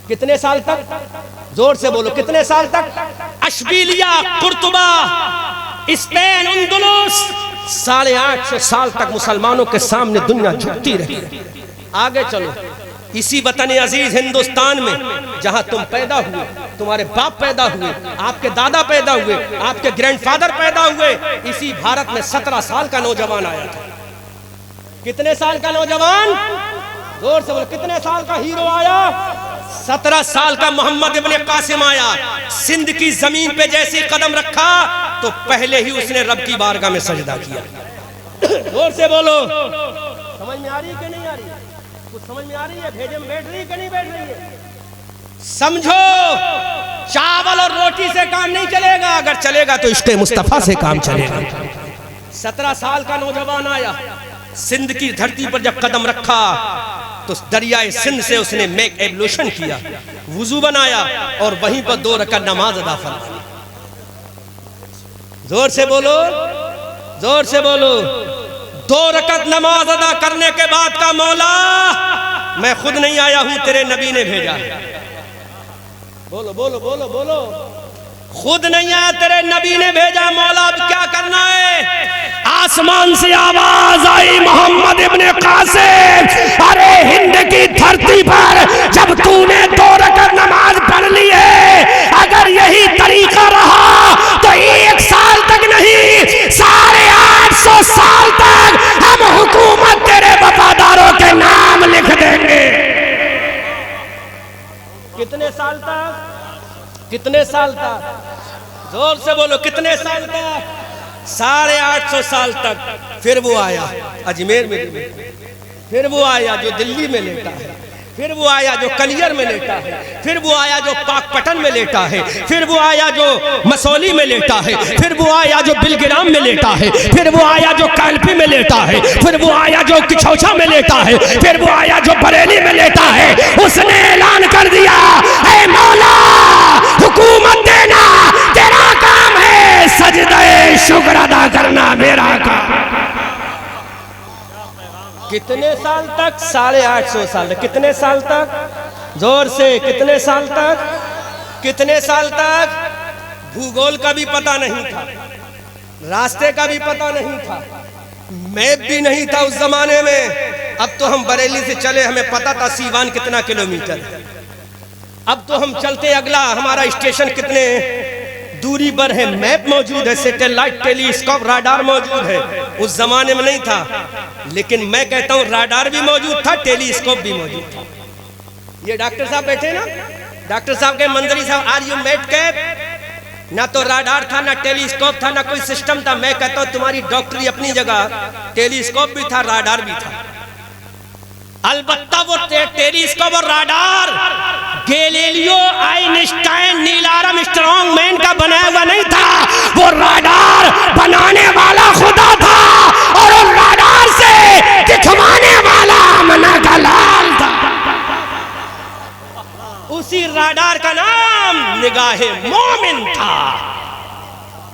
कितने साल तक? जोर से बोलो, कितने साल तक? अशबीलिया, कुर्तुबा, स्पेन, अंदलुस, 850 साल तक मुसलमानों के सामने दुनिया झुकती रही। आगे चलो, इसी वतन अजीज हिंदुस्तान में जहां तुम पैदा हुए, तुम्हारे बाप पैदा हुए, आपके दादा पैदा हुए, आपके ग्रैंडफादर पैदा हुए, इसी भारत में 17 साल का नौजवान आया था। कितने साल का नौजवान? जोर से बोलो, कितने साल का हीरो आया? 17 साल का मोहम्मद इब्ने कासिम आया। सिंध की जमीन पे जैसे कदम रखा तो पहले ही उसने रब की बारगाह में सजदा किया। जोर से बोलो, समझ में आ रही है कि नहीं आ रही है? कुछ समझ में आ रही है? भेजे में बैठ रही है कि नहीं बैठ रही है? समझो, चावल और रोटी से काम नहीं चलेगा, अगर चलेगा तो इश्क़े मुस्तफा से काम चलेगा। 17 साल का नौजवान आया, सिंध की धरती पर जब कदम रखा तो दरियाए सिंध से उसने मेक एब्लूशन किया, वुजू बनाया और वहीं पर 2 रकात नमाज अदा फरमाई। जोर से बोलो, जोर से बोलो। 2 रकात नमाज अदा करने के बाद का, मौला मैं खुद नहीं आया हूं, तेरे नबी ने भेजा। बोलो बोलो बोलो बोलो, खुद नहीं आया, तेरे नबी ने भेजा। मौला अब क्या करना है? आसमान से आवाज आई, मोहम्मद इब्ने कासिम, अरे हिंद की धरती पर जब तूने 2 रकात नमाज पढ़ ली है, अगर यही तरीका रहा तो 1 साल तक नहीं, 850 साल तक हम हुकूमत तेरे वफादारों के नाम लिख देंगे। कितने साल तक? कितने साल तक? जोर से बोलो, कितने साल तक? 850 साल तक। फिर वो आया अजमेर में, फिर वो आया जो दिल्ली में लेटा है, फिर वो आया जो कलियर में लेटा है, फिर वो आया जो पाकपटन में लेटा है, फिर वो आया जो मसौली में लेटा है, फिर वो आया जो बिलग्राम में लेटा है, फिर वो आया जो कालपी में लेटा है, फिर वो आया जो किछौछा में लेटा है, फिर वो आया जो बरेली में लेटा है। उसने ऐलान कर दिया, ऐ मौला हुकूमत देना तेरा काम है, सजदे शुक्र अदा करना मेरा काम। कितने साल तक? 850 साल। कितने साल तक? जोर से, कितने साल तक? कितने साल तक? भूगोल का भी पता नहीं था, रास्ते का भी पता नहीं था, मैप भी नहीं था उस जमाने में। अब तो हम बरेली से चले, हमें पता था सीवान कितना किलोमीटर है। अब तो हम चलते अगला हमारा स्टेशन कितने दूरी पर है, मैप मौजूद है, सैटेलाइट, टेलीस्कोप, राडार मौजूद है। उस जमाने में नहीं था, लेकिन मैं कहता हूं राडार भी मौजूद था, टेलीस्कोप भी मौजूद था। ये डॉक्टर साहब बैठे ना, डॉक्टर साहब के मंजरी साहब, आर यू मेड कैप? ना तो राडार था, ना टेलीस्कोप था, ना कोई सिस्टम था। मैं कहता हूं तुम्हारी डॉक्टरी अपनी जगह, टेलीस्कोप भी था, राडार भी था। अलबत्ता वो टेलीस्कोप और radar Galileo, Einstein, Neil Armstrong man का बनाया हुआ नहीं था। वो राडार बनाने वाला खुदा था और उस राडार से दिखवाने वाला मना का लाल था। उसी राडार का नाम निगाहे मोमिन था,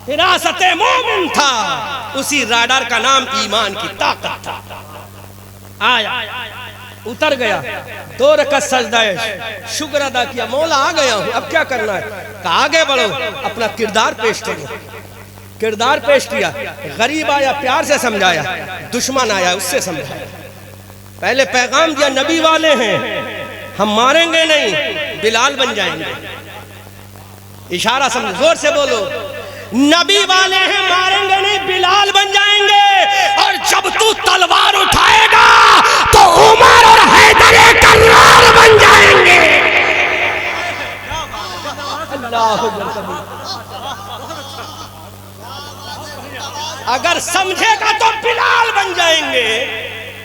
हिरासते मोमिन था। उसी राडार का नाम ईमान की ताकत था। आया, उतर गया, 2 रकअत सजदाए शुक्र अदा किया, मौला आ गया हूं, अब क्या करना है? कहा आगे बढ़ो, अपना किरदार पेश करो। किरदार पेश किया, गरीब आया प्यार से समझाया, दुश्मन आया उससे समझाया। पहले पैगाम दिया नबी वाले हैं, हम मारेंगे नहीं, बिलाल बन जाएंगे। इशारा समझो, जोर से बोलो, नबी वाले हैं, मारेंगे नहीं, बिलाल बन जाएंगे। और जब तू तलवार उठाएगा तो उमर और हैदर कर्रार बन जाएंगे। अगर समझेगा तो बिलाल बन जाएंगे,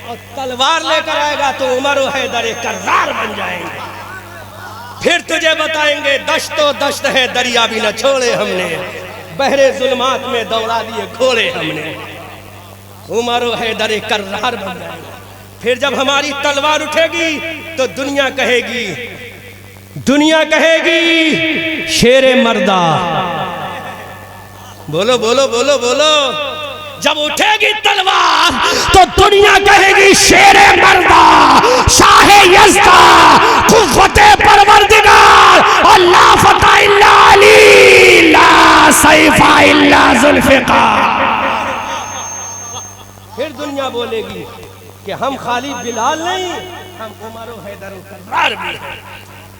और तलवार लेकर आएगा तो उमर और हैदर कर्रार बन जाएंगे। फिर तुझे बताएंगे दश्तो दश्त है, दरिया भी न छोड़े हमने, बहरे जुल्मात में दौड़ा दिए घोड़े हमने। उमर और हैदर कर्रार बन जाएंगे। फिर जब हमारी तलवार उठेगी तो दुनिया कहेगी, दुनिया कहेगी शेरे मर्दा। बोलो बोलो बोलो बोलो, जब उठेगी तलवार तो दुनिया कहेगी शेरे मर्दा, शाहे यज़्दा, कुव्वते परवरदिगार, और ला फता इल्ला अली, ला सैफा इल्ला जुल्फ़िकार। फिर दुनिया बोलेगी कि हम खाली बिलाल नहीं, हम उमर और हैदर कर्रार भी हैं।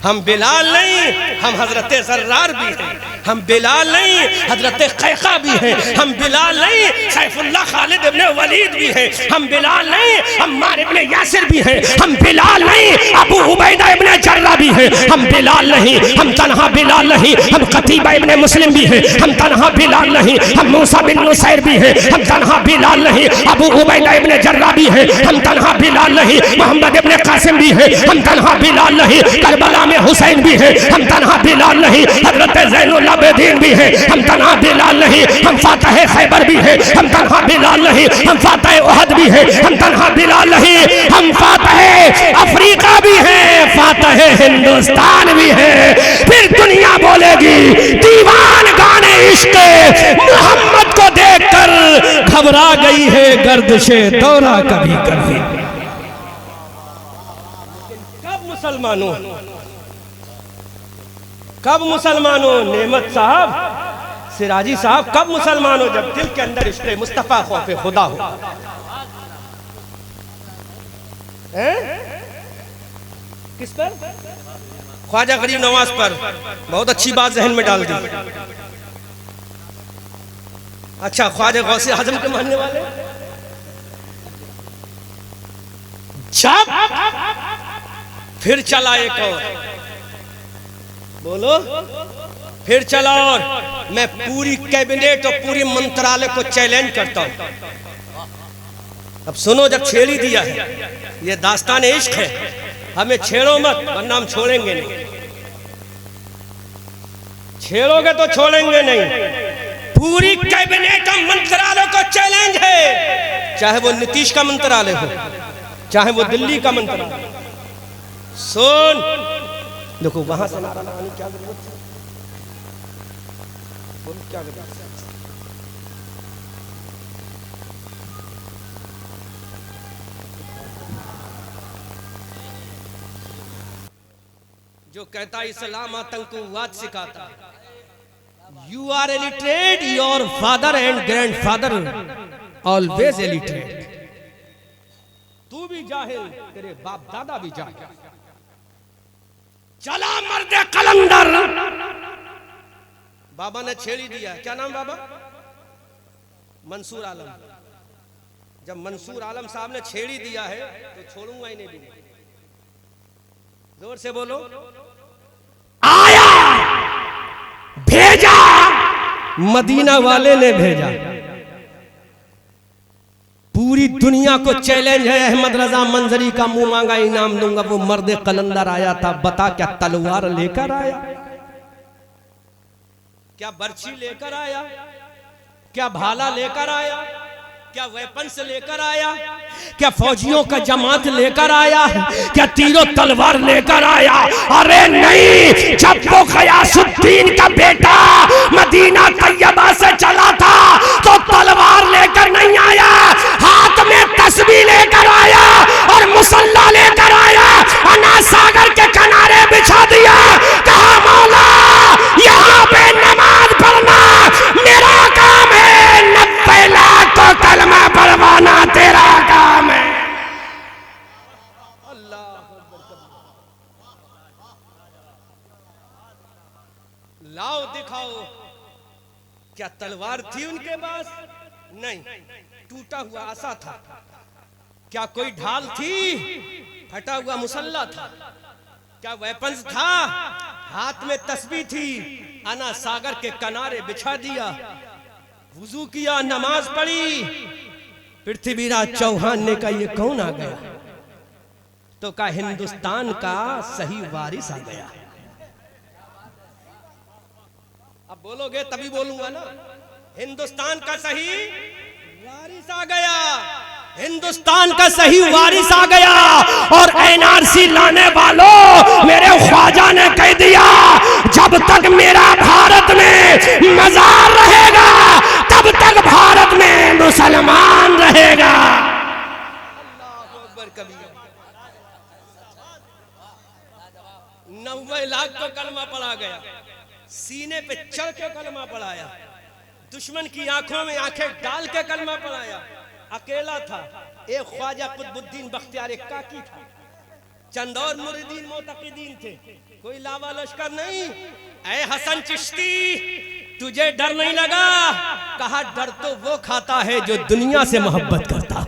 हम बिलाल नहीं, हम हजरत जर्रार भी हैं। हम बिलाल नहीं, हजरत कैका भी हैं। हम बिलाल नहीं, सैफुल्लाह खालिद इब्ने वलीद भी हैं। हम बिलाल नहीं, अम्मार इब्ने यासिर भी हैं। हम बिलाल नहीं, अबू उबैदा इब्ने जर्रा भी हैं। हम बिलाल नहीं, हम तन्हा बिलाल नहीं, हम कतीबा इब्ने मुस्लिम भी हैं। हम तन्हा बिलाल नहीं, हम मूसा बिन नुसैर भी हैं। हम तन्हा बिलाल नहीं, अबू उबैदा इब्ने जर्रा भी हैं। हम तन्हा बिलाल नहीं, मोहम्मद इब्ने कासिम भी हैं। हम तन्हा बिलाल नहीं, करबला में हुसैन भी है। हम तन्हा बिलाल नहीं, हजरत ज़ैनुल आबिदीन भी है। हम तन्हा बिलाल नहीं, हम फातह खैबर भी है। हम तन्हा बिलाल नहीं, हम फातह उहद भी है। हम तन्हा बिलाल नहीं, हम फातह अफ्रीका भी है, फातह हिंदुस्तान भी है। फिर दुनिया बोलेगी दीवान गाने इश्क मोहम्मद को देखकर घबरा गई है गर्दिशे दौरा कभी कभी। कब मुसलमानों नेमत साहब, सिराजी साहब, कब मुसलमानों? जब दिल के अंदर इश्क़ मुस्तफ़ा खौफ़े खुदा हो। किस पर? ख्वाजा गरीब नवाज पर। बहुत अच्छी बात जहन में डाल दी। अच्छा, ख्वाजा गौसे आज़म के मानने वाले जब फिर चला एक और, बोलो, फिर चला और मैं पूरी कैबिनेट और पूरी मंत्रालय को चैलेंज करता हूं। अब सुनो, जब छेड़ ही दिया है, ये दास्तान इश्क है, हमें छेड़ो मत वरना हम छोड़ेंगे नहीं। छेड़ोगे तो छोड़ेंगे नहीं। पूरी कैबिनेट और मंत्रालय को चैलेंज है, चाहे वो नीतीश का मंत्रालय हो, चाहे वो दिल्ली का मंत्रालय। सुन, देखो वहां से नारा लगाने क्या जरूरत है? बोलो क्या जरूरत है? जो कहता इस्लाम आतंकवाद सिखाता, you are illiterate, your father and grandfather always illiterate. तू भी जाहिल, तेरे बाप दादा भी जाहिल। चला मर्द कलंदर, बाबा ने छेड़ी दिया। क्या नाम बाबा? मंसूर आलम। जब मंसूर आलम साहब ने छेड़ी दिया है तो छोड़ूंगा ही नहीं। जोर से बोलो, आया भेजा मदीना वाले ने भेजा। पूरी दुनिया को चैलेंज है, अहमद रजा मंजरी का मुंह मांगा इनाम दूंगा। वो मर्द कलंदर आया था, बता क्या तलवार लेकर आया, क्या बर्छी लेकर आया, क्या भाला लेकर आया, क्या वेपन्स लेकर आया, क्या फौजियों का जमात लेकर आया, क्या तीरों तलवार लेकर आया? अरे नहीं, जब वो गयासुद्दीन का बेटा मदीना तैयबा से चला था तो तलवार लेकर नहीं आया, हाथ में तस्बीह लेकर आया और मुसल्ला लेकर आया। अना सागर के किनारे बिछा दिया, कहा मौला यहाँ पे नमाज पढ़ना मेरा काम है, 90 लाख को कलमा पढ़वाना तेरा काम है। अल्लाह लाओ दिखाओ, क्या तलवार थी उनके पास? नहीं, टूटा हुआ आसा था। क्या कोई ढाल थी? फटा हुआ मुसल्ला था। क्या वेपन्स था? हाथ में तस्बीह थी। अना सागर के किनारे बिछा दिया, वुजू किया, नमाज पढ़ी। पृथ्वीराज चौहान ने कहा ये कौन आ गया? तो कहा हिंदुस्तान का सही वारिस आ गया। अब बोलोगे तभी बोलूंगा ना, हिंदुस्तान का सही वारिस आ गया, हिंदुस्तान का सही वारिस आ गया। और एनआरसी लाने वालों, मेरे ख्वाजा ने कह दिया जब तक मेरा भारत में मजार रहेगा तब तक भारत में मुसलमान रहेगा। अल्लाहू अकबर कबीर। 90 लाख को कलमा पढ़ा गया, सीने पे चढ़ के कलमा पढ़ाया, दुश्मन की आंखों में आंखें डाल के कलमा पढ़ाया। अकेला था, एक ख्वाजा कुतुबुद्दीन बख्तियार काकी था, चंद और मुरीदीन मोतकीदीन थे, कोई लावा लश्कर नहीं। ऐ हसन चिश्ती, तुझे डर नहीं लगा? कहा डर तो वो खाता है जो दुनिया से मोहब्बत करता।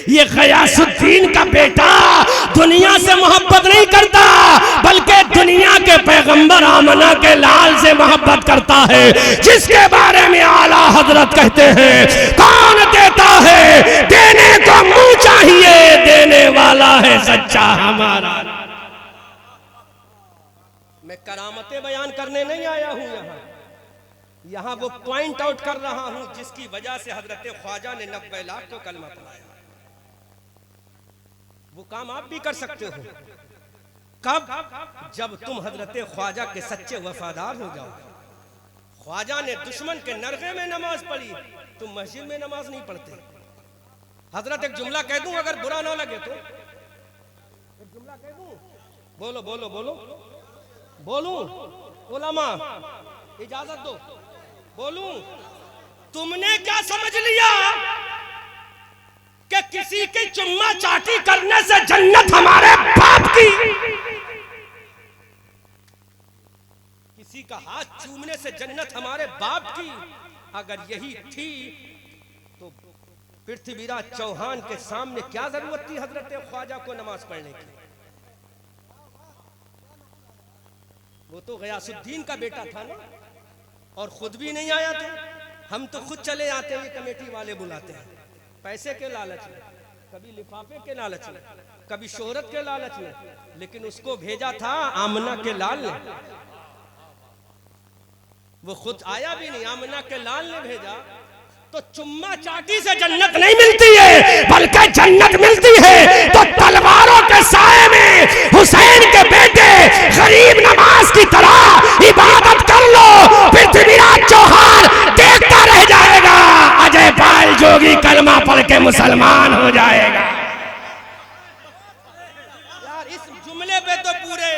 ये गयासुद्दीन का बेटा दुनिया से मोहब्बत नहीं करता, बल्कि दुनिया के पैगंबर आमना के लाल से मोहब्बत करता है, जिसके बारे में आला हजरत कहते हैं कौन देता है देने को मुंह चाहिए, देने वाला है सच्चा हमारा। मैं करामतें बयान करने नहीं आया हूं, यहाँ वो पॉइंट आउट कर रहा हूं जिसकी वजह से हजरत ख्वाजा ने 90 लाख को कलमा पढ़ाया। वो काम आप भी कर सकते हो। कब? जब तुम हजरत ख्वाजा के सच्चे वफादार हो जाओ। ख्वाजा ने दुश्मन के नरगे में नमाज पढ़ी, तुम मस्जिद में नमाज नहीं पढ़ते। हजरत एक जुमला कह दूं, अगर बुरा ना लगे तो एक जुमला कह दूं? बोलो बोलो बोलो बोलूं? उलमा इजाजत दो, बोलूं? तुमने क्या समझ लिया कि किसी की चुम्मा चाटी करने से जन्नत हमारे बाप की, किसी का हाथ चूमने से जन्नत हमारे बाप की? अगर यही थी तो पृथ्वीराज चौहान के सामने क्या जरूरत थी हजरत ख्वाजा को नमाज पढ़ने की? वो तो गयासुद्दीन का बेटा था ना, और खुद भी नहीं आया था। हम तो खुद चले आते हैं, ये कमेटी वाले बुलाते हैं पैसे के लालच में, कभी लिफाफे के लालच में, कभी शोहरत के लालच में, लेकिन उसको भेजा था आमना के लाल ने। वो खुद आया भी नहीं, आमना के लाल ने भेजा। तो चुम्मा चाटी से जन्नत नहीं मिलती है, बल्कि जन्नत मिलती है तो तलवारों के साए में हुसैन के बेटे गरीब नवाज की तरह इबादत कर लो। पृथ्वीराज चौहान देखता रह जाएगा, अजय पाल जोगी कलमा पढ़ के मुसलमान हो जाएगा। यार इस जुमले पे तो पूरे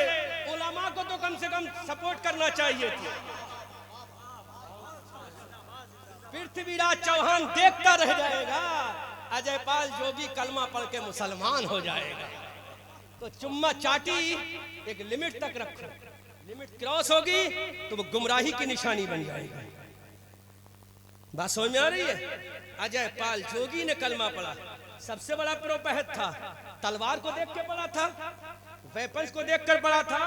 उलमा को तो कम से कम सपोर्ट करना चाहिए थी। पृथ्वीराज चौहान देखता रह जाएगा, अजय पाल जोगी कलमा पढ़ के मुसलमान हो जाएगा। तो चुम्मा चाटी एक लिमिट तक रखो, लिमिट क्रॉस होगी तो वो गुमराही की निशानी बन जाएगी। बात समझ में आ रही है? अजय पाल जोगी ने कलमा पढ़ा, सबसे बड़ा प्रोपहत था, तलवार को देख के पढ़ा था, वेपन्स को देख कर पढ़ा था,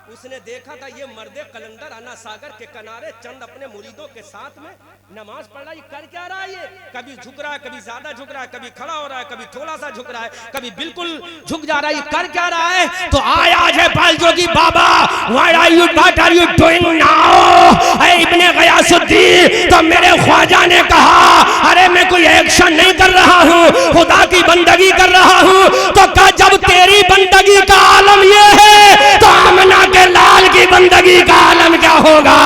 उसने देखा था ये मर्दे कलंदर अन्ना सागर के किनारे चंद अपने मुरीदों के साथ में नमाज पढ़ रहा है। कर क्या रहा है? ये कभी झुक रहा है, कभी ज्यादा झुक रहा है, कभी खड़ा हो रहा है, कभी थोड़ा सा झुक रहा है, कभी बिल्कुल झुक जा रहा है। ये कर क्या रहा है? तो आया जयपाल जोगी बाबा, what are you doing now Ibne Ghiyasuddin? तो मेरे ख्वाजा ने कहा अरे मैं कोई एक्शन नहीं कर रहा हूँ, खुदा की बंदगी कर रहा हूँ। तो कहा जब तेरी बंदगी का आलम ये है तो आमना के लाल की बंदगी का आलम क्या होगा?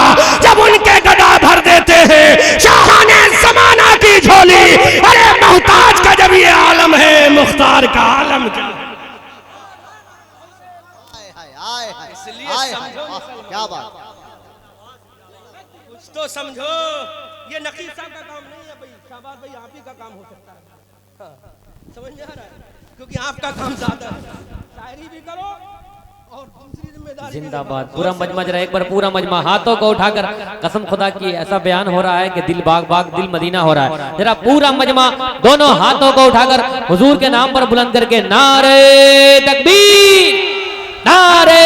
जब उनके गदा भर देते हैं शाहाने ज़माना की झोली, अरे मोहताज का जब ये आलम है, मुख्तार का आलम क्या? इसलिए समझो, क्या बात, कुछ तो समझो। ये नकीब साहब का काम नहीं है भाई, शाहबाज भाई आप ही का काम हो सकता है। हाँ, समझ में आ रहा है? क्योंकि आपका काम ज्यादा है, शायरी भी करो और दूसरी जिम्मेदारी। जिंदाबाद। पूरा मजमा जरा एक बार पूरा मजमा हाथों को उठाकर कसम खुदा की ऐसा बयान हो रहा है कि दिल बाग बाग दिल मदीना हो रहा है। जरा पूरा मजमा दोनों हाथों को उठाकर हुजूर के नाम पर बुलंद करके नारे तकबीर, नारे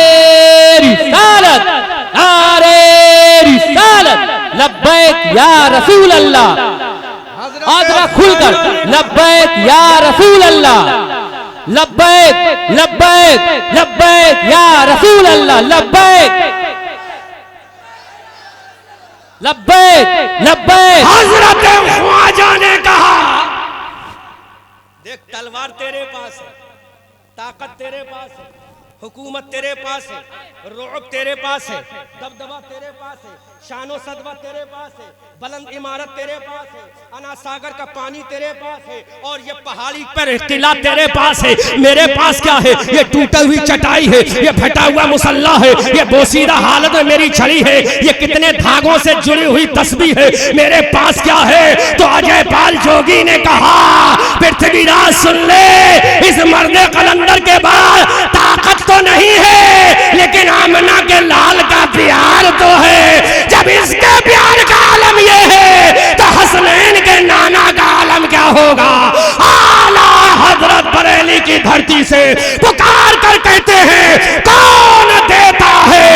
रिसालत, नारे रिसालत, लब्बैक या रसूल अल्लाह। आदरा खुलकर लब्बैक या रसूल अल्लाह, लब्बैक लब्बैक लब्बैक या रसूल अल्लाह, लब्बैक लब्बैक लब्बैक। हजरत ख्वाजा ने कहा देख तलवार तेरे पास है, ताकत तेरे पास है, हुकूमत तेरे पास है, रुअब तेरे पास है, दबदबा तेरे पास है, शानो सदवा तेरे पास है, बुलंद इमारत तेरे पास है, अना सागर का पानी तेरे पास है, और ये पहाड़ी पर किला तेरे पास है। मेरे पास क्या है? ये टूटी हुई चटाई है, ये फटा हुआ मुसल्ला है, ये बोसीदा हालत में मेरी छड़ी है, ये कितने धागों से जुड़ी हुई तस्बीह है। मेरे पास क्या है? तो अजयपाल जोगी ने कहा पृथ्वीराज सुन ले, इस मर्द कलंदर के बाद ताकत तो नहीं है, लेकिन आमना के लाल का प्यार तो है। जब इसके प्यार का आलम ये है तो हसनैन के नाना का आलम क्या होगा? आला हजरत बरेली की धरती से पुकार कर कहते हैं कौन देता है?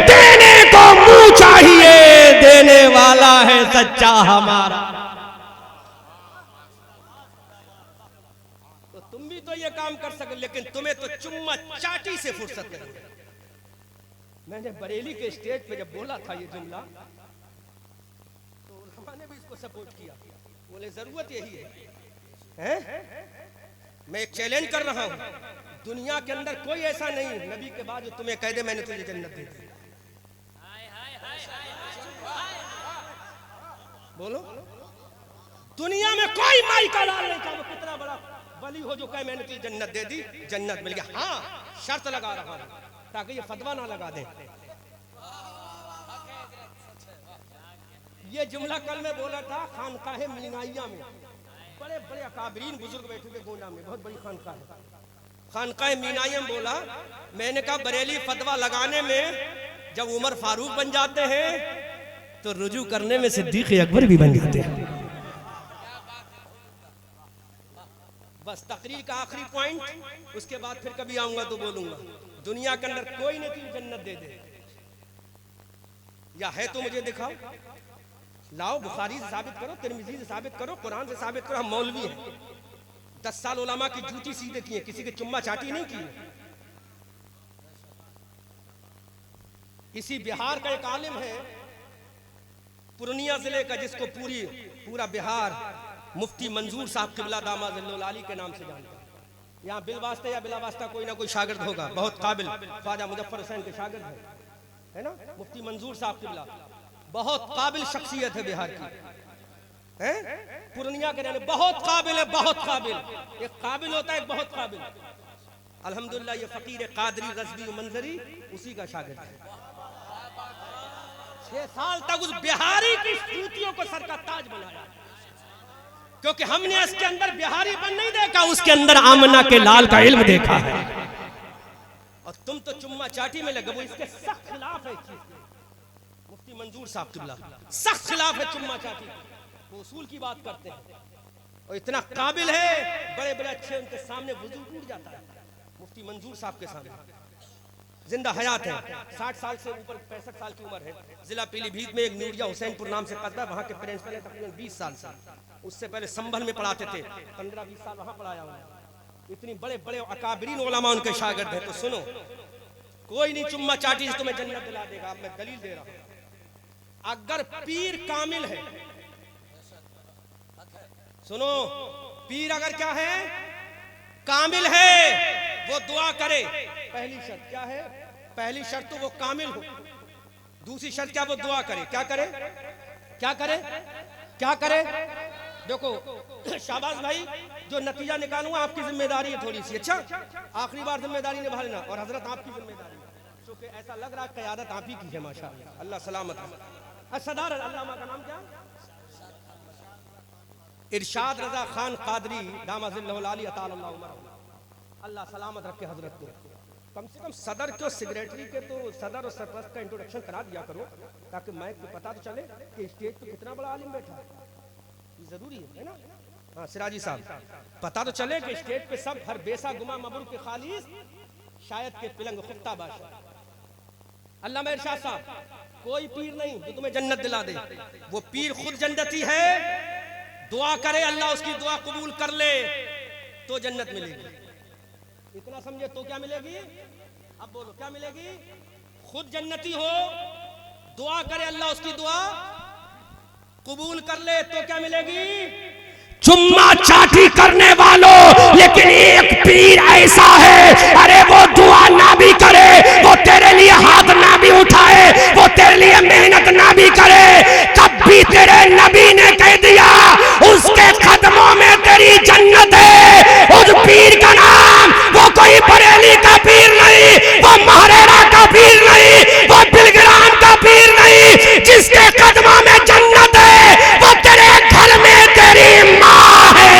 देने को मुंह चाहिए, देने वाला है सच्चा हमारा। तो तुम भी तो ये काम कर सके, लेकिन तुम्हें तो चुम्मा चाटी से फुर्सत नहीं। मैंने बरेली के स्टेज पे जब बोला था ये जुमला तो उन्होंने भी इसको सपोर्ट किया, बोले जरूरत यही है? मैं एक चैलेंज कर रहा हूं, दुनिया के अंदर कोई ऐसा नहीं नबी के बाद जो तुम्हें कह दे मैंने तुझे जन्नत दे दी। बोलो, दुनिया में कोई माई का लाल नहीं चाहे कितना बड़ा बली हो जो कहे मैंने तुझे जन्नत दे दी, जन्नत मिल गया। हाँ, शर्त लगा रहा हूं ताकि ये फतवा ना लगा दे। ये जुमला कल मैं बोला था खानकाह मीनाइया में, बड़े बड़े अकाबरीन बुजुर्ग बैठे थे गोंडा में, बहुत बड़ी खानकाह है, खानकाह मीनाइया में बोला। मैंने कहा बरेली फतवा लगाने में जब उमर फारूक बन जाते हैं तो रुजू करने में सिद्दीक अकबर भी बन जाते हैं। बस तकरीर का आखिरी पॉइंट, उसके बाद फिर कभी आऊंगा तो बोलूंगा। दुनिया के अंदर कोई नहीं तुझे जन्नत दे दे, या है तो मुझे दिखाओ, लाओ, बुखारी से साबित करो, तिरमिजी से साबित करो, कुरान से साबित करो। हम मौलवी हैं, 10 साल उलमा की जूती सीधे की है, किसी की चुम्मा चाटी नहीं की। इसी बिहार का एक आलिम है पूर्णिया जिले का, जिसको पूरा बिहार मुफ्ती मंजूर साहब किबला दामा ज़िल्लुल-आली के नाम से जानता है। यहाँ बिलवास्ता या बिलावास्ता कोई ना कोई शागिर्द होगा, बहुत काबिल ख्वाजा मुजफ्फर हुसैन के शागिर्द है ना, मुफ्ती मंजूर साहब किबला, बहुत काबिल शख्सियत है बिहार की, है पूर्णिया के रहने, बहुत काबिल है, बहुत काबिल। एक काबिल होता है, एक बहुत काबिल। अल्हम्दुलिल्लाह ये फकीर कादरी रज़वी मंजरी उसी का शागिर्द है। 6 साल तक उस बिहारी की जूतियों को सर का ताज बनाया, क्योंकि हमने इसके अंदर बिहारी बन नहीं देखा, उसके अंदर आमना के लाल का इल्म देखा है। और तुम तो चुम्मा चाटी में लगे, वो इसके सख्त खिलाफ है। मुफ्ती मंजूर साहब किबला सख्त खिलाफ है चुम्मा चाटी, वो उसूल की बात करते हैं और इतना काबिल है, बड़े बड़े अच्छे उनके सामने वजू टूट जाता है मुफ्ती मंजूर साहब के सामने। जिंदा हयात है, 60 साल से ऊपर 65 साल की उम्र है। जिला पीलीभीत में एक नूरिया हुसैनपुर नाम से कस्बा, वहाँ के प्रिंसिपल है तकरीबन 20 साल से। उससे पहले संभल में पढ़ाते थे, 15-20 साल वहाँ पढ़ाया उन्होंने। इतनी बड़े बड़े अकाबरीन उलमा उनके शागिर्द हैं। तो सुनो, कोई नहीं चुम्मा चाटी से तुम्हें जन्नत दिला देगा। अब मैं दलील दे रहा हूं, अगर पीर कामिल है, सुनो, पीर अगर क्या है, कामिल है, वो दुआ करे। पहली शर्त क्या है? पहली शर्त तो वो कामिल हो। दूसरी शर्त क्या? वो दुआ करे। क्या करे? क्या करे? क्या करे? देखो शाबाश भाई, जो नतीजा निकालूंगा आपकी जिम्मेदारी है थोड़ी सी। अच्छा, आखिरी बार जिम्मेदारी निभा लेना। और हजरत आपकी जिम्मेदारी है, क्योंकि ऐसा लग रहा है क़यादत आप ही की है माशाअल्लाह। अल्लाह सलामत है। सदार अल्लामा का नाम क्या? इरशाद रजा खान कादरी दामजिल्लहुल अताला उमर। अल्लाह सलामत रखे हजरत को। कम से कम सदर के सेक्रेटरी के तो सदर और सरपरस्त का इंट्रोडक्शन करा दिया करो, ताकि माइक पे पता तो चले कि स्टेज पे कितना बड़ा आलिम बैठा है। ये जरूरी है ना? हाँ सिराजी साहब, पता तो चले कि स्टेज पे सब हर बेसा गुमा मबरू के खालिस शायद के पिलंग खुफ्ता बादशाह। अल्लामा इरशाद साहब, कोई पीर नहीं जो तुम्हें जन्नत दिला दे। वो पीर खुद जन्नती है। दुआ करे, अल्लाह उसकी दुआ कबूल कर ले तो जन्नत मिलेगी। इतना समझे तो क्या मिलेगी? अब बोलो क्या मिलेगी? खुद जन्नती हो, दुआ करे, अल्लाह उसकी दुआ कबूल कर ले तो क्या मिलेगी? चुम्मा चाटी करने वालों, लेकिन एक पीर ऐसा है, अरे वो दुआ ना भी करे, वो तेरे लिए हाथ ना भी उठाए, वो तेरे लिए मेहनत ना भी करे, तब भी तेरे नबी ने कह दिया उसके कदमों में तेरी जन्नत है। उस पीर का नाम, वो कोई बरेली का पीर नहीं, वो महरेरा का पीर नहीं, वो बिलग्राम का पीर नहीं, जिसके कदमों में जन्नत है वो तेरे घर में तेरी माँ है।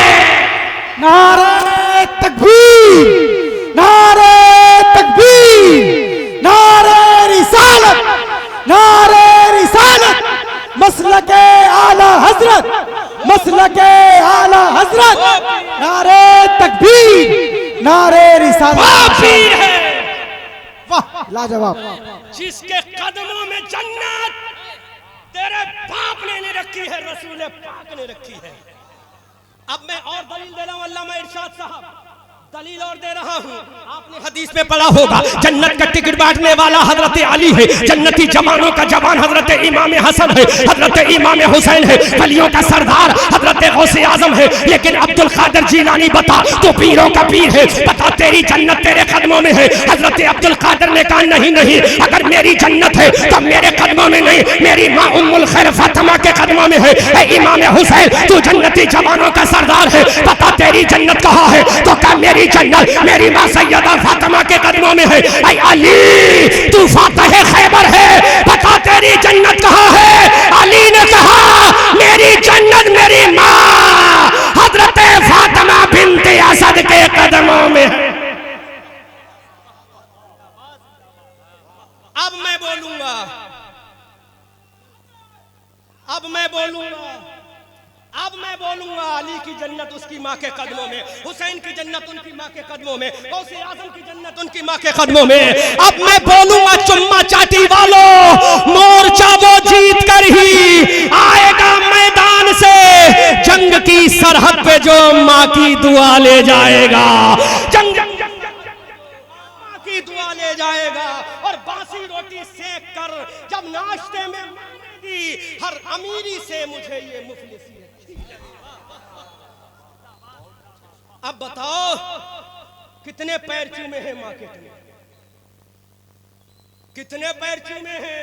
नारे तकबीर, नारे तकबीर, नारे रिसालत, नारे रिसालत, मसलके आला हजरत, मसलके आला हजरत, नारे तकबीर, नारे रिसालत। पीर है वाह लाजवाब। जिसके कदमों में जन्नत तेरे बाप ने नहीं रखी है, रसूल पाक ने रखी है। अब मैं और दलील दे रहा हूं, अल्लामा इरशाद साहब दलील और दे रहा हूं। आपने हदीस में पढ़ा होगा, जन्नत का टिकट बांटने वाला हजरत अली है, जन्नती जवानों का जवान हजरत इमाम हसन है, हजरत इमाम हुसैन है, वलियों का सरदार हजरत गौसे आजम है। लेकिन अब्दुल कादिर जीलानी बता, तो पीरों का पीर है, बता तेरी जन्नत तेरे कदमों में है। हजरत अब्दुल कादिर ने कहा नहीं नहीं, अगर मेरी जन्नत है तो मेरे कदमों में नहीं, मेरी माँ उम्मुल खैर फातिमा के कदमों में है। ऐ इमाम हुसैन, तू जन्नती जवानों का सरदार है, बता तेरी जन्नत कहाँ है? तो क्या मेरी जन्नत मेरी मां सैयदा फातिमा के कदमों में है। ऐ अली, तू फातिह खैबर है, बता तेरी जन्नत कहाँ है? अली ने कहा मेरी जन्नत मेरी मां हजरत फातिमा बिन्ते असद के कदमों में है। अब मैं बोलूंगा, अब मैं बोलूंगा, अब मैं बोलूंगा, अली की जन्नत उसकी माँ के कदमों में, हुसैन की जन्नत उनकी माँ के कदमों में, गौसे आजम की जन्नत उनकी माँ के कदमों में। अब मैं बोलूंगा, चुम्मा चाटी वालों, मोर्चा वो जीत कर ही आएगा मैदान से, जंग की सरहद पे जो माँ की दुआ ले जाएगा, जंग माँ की दुआ ले जाएगा। और बासी रोटी सेक कर जब नाश्ते में मांगेगी, हर अमीरी से मुझे ये मुफलिसी। अब बताओ कितने पैर चूमे हैं मार्केट में? कितने पैर चूमे हैं?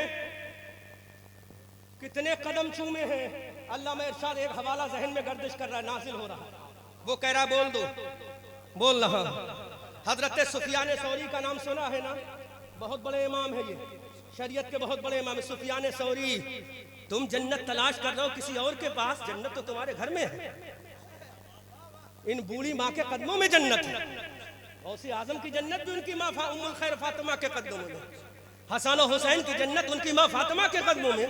कितने कदम चूमे हैं? अल्लामा इरशाद एक हवाला जहन में गर्दिश कर रहा है, नाजिल हो रहा है। वो कह रहा बोल दो, बोल रहा। हजरत सुफियान सौरी का नाम सुना है ना? बहुत बड़े इमाम है ये, शरीयत के बहुत बड़े इमाम सुफियान सौरी। तुम जन्नत तलाश कर रहे हो किसी और के पास, जन्नत तो तुम्हारे घर में है। इन बूढ़ी माँ के कदमों में जन्नत है। गौसे आजम की जन्नत भी उनकी माँ उम्मुल खैर फातिमा के कदमों में, हसन और हुसैन की जन्नत उनकी माँ फातिमा के कदमों में,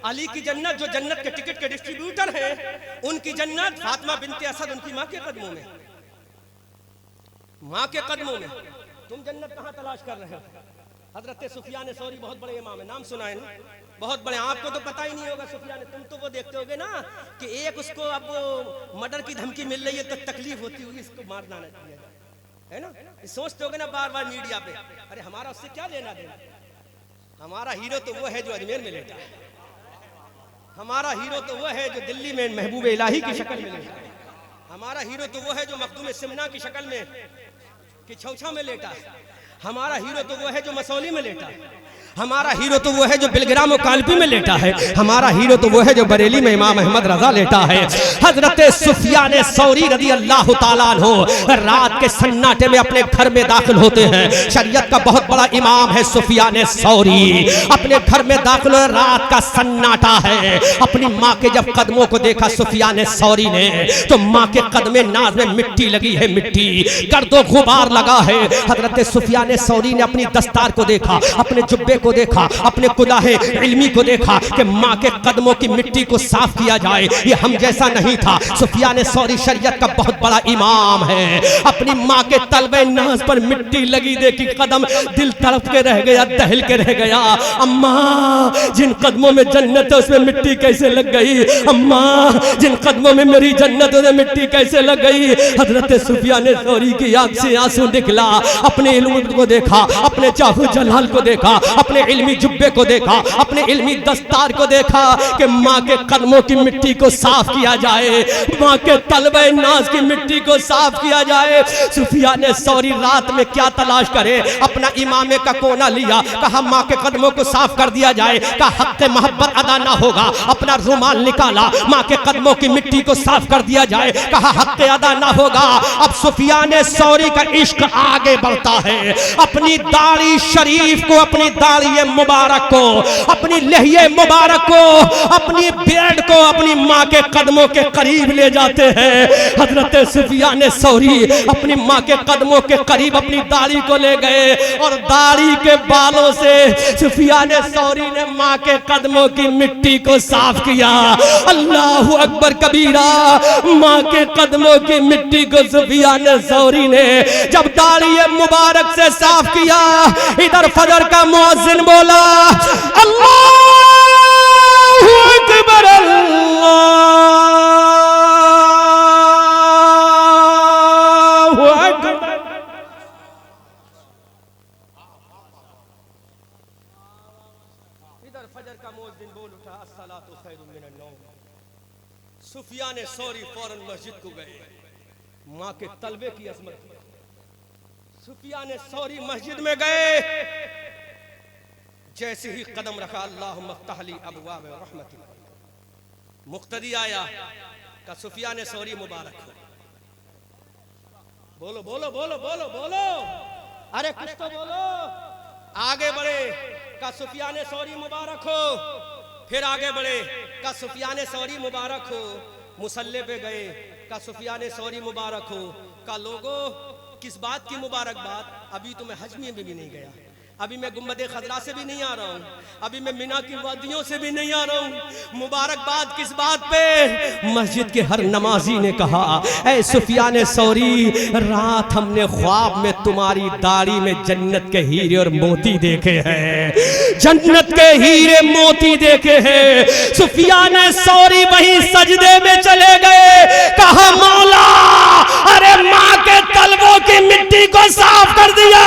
अली की जन्नत जो जन्नत के टिकट के डिस्ट्रीब्यूटर हैं उनकी जन्नत फातिमा बिन्ते असद उनकी माँ के कदमों में, माँ के कदमों में। तुम जन्नत कहाँ तलाश कर रहे हो? हजरत सुफियान सौरी बहुत बड़े इमाम है, नाम सुना है ना, बहुत बड़े। आपको तो पता ही नहीं होगा सुफियान, तुम तो वो देखते होगे ना कि एक उसको अब वो मर्डर की धमकी मिल रही है तो तकलीफ होती होगी, इसको मारना ना चाहिए, है ना, सोचते होगे ना बार बार मीडिया पे, अरे हमारा उससे क्या लेना देना। हमारा हीरो तो वो है जो अजमेर में लेटा है, हमारा हीरो तो वो है जो दिल्ली में महबूब इलाही की शक्ल में लेटा है, हमारा हीरो तो वो है जो मखदूम सिमना की शक्ल में कि छौछा में लेटा है, हमारा हीरो तो वो है जो मसौली में लेटा है, हमारा हीरो तो वो है जो बिलग्राम और कालपी में लेटा है, हमारा हीरो तो वो है जो बरेली में इमाम अहमद रजा लेटा है। हजरत सुफियान सौरी रदी अल्लाह ताला अन्हु रात के सन्नाटे में अपने घर में दाखिल होते हैं। शरीयत का बहुत बड़ा इमाम है सुफियान सौरी, अपने घर में दाखिल हो, रात का सन्नाटा है। अपनी माँ के जब कदमों को देखा सुफियान सौरी ने, तो माँ के कदमे नाज में मिट्टी लगी है, मिट्टी गर्दो गुबार लगा है। हजरत सुफियान सौरी ने अपनी दस्तार को देखा, अपने जुब्बे को देखा, अपने कुलाहे इल्मी को देखा कि माँ के कदमों की मिट्टी को साफ किया जाए, ये हम जैसा नहीं था। सुफियान सौरी शरीयत का बहुत बड़ा इमाम है, अपनी माँ के तलबे नाज पर मिट्टी लगी देखी, कदम दिल तड़प के रह गया, दहल के रह गया। अम्मा जिन कदमों में जन्नत है उसमें मिट्टी कैसे लग गई, अम्मा जिन कदमों में मेरी जन्नत है मिट्टी कैसे लग गई। हजरत सुफियान सौरी की आंख से आंसू निकला, अपने इल्म को देखा, अपने चाहू जलाल को देखा, अपने इल्मी जुब्बे को देखा, अपने इल्मी दस्तार को देखा कि माँ के कदमों की मिट्टी को साफ किया जाए, माँ के तलबे नाज की मिट्टी को साफ किया जाए। सुफियान सौरी रात में क्या तलाश करे, अपना इमामे का कोना लिया, कहा माँ के कदमों को साफ कर दिया जाए, कहा हक़ मोहब्बत अदा ना होगा, अपना रुमाल निकाला, माँ के कदमों की मिट्टी को साफ कर दिया जाए, कहा हक़ अदा ना होगा। अब सुफियान सौरी का इश्क आगे बढ़ता है, अपनी दाढ़ी शरीफ को, अपनी दाढ़ी मुबारक को, अपनी लहिए मुबारक को, अपनी बेड को अपनी माँ के कदमों के करीब ले जाते हैं। हजरत सुफियान सौरी अपनी माँ के कदमों के करीब अपनी दाढ़ी को ले गए और दाढ़ी के बालों से सुफियान सौरी ने माँ के कदमों की मिट्टी को साफ किया। अल्लाहु अकबर कबीरा, माँ के कदमों की मिट्टी को सुफियान सौरी ने जब दाढ़ी मुबारक से साफ किया, इधर फजर का मुअज्जिन बोला अल्लाहु अकबर, अल्लाहु अकबर। इधर फजर का मुअज्जिन बोल उठा अस्सलातु खैरुम मिनन नौम। सुफियान सौरी फौरन मस्जिद को गए, माँ के तलबे की अजमत। सुफियान सौरी मस्जिद में गए, जैसे ही कदम रखा अल्लाहुम्मा फ़्तहली अबवाब रहमतिक, मुक्तदी आया का सुफियान सौरी मुबारक हो। बोलो बोलो बोलो बोलो बोलो, अरे कुछ तो बोलो। आगे बढ़े का सुफियान सौरी मुबारक हो, फिर आगे बढ़े का सुफियान सौरी मुबारक हो। मुसल्ले पे गए का सुफियान सौरी मुबारक हो। का लोगो किस बात की मुबारकबाद, अभी तो मैं हज में भी नहीं गया, अभी मैं गुम्बद खजरा से भी नहीं आ रहा हूँ, अभी मैं मिना की वादियों से भी नहीं आ रहा हूँ। मुबारकबाद किस बात पे? मस्जिद के हर नमाजी ने कहा ऐ सुफियान सौरी, रात हमने ख्वाब में तुम्हारी दाढ़ी में जन्नत के हीरे और मोती देखे हैं, जन्नत के हीरे मोती देखे हैं। सुफियान सौरी वहीं सजदे में चले गए, कहा मौला अरे माँ के तलबों की मिट्टी को साफ कर दिया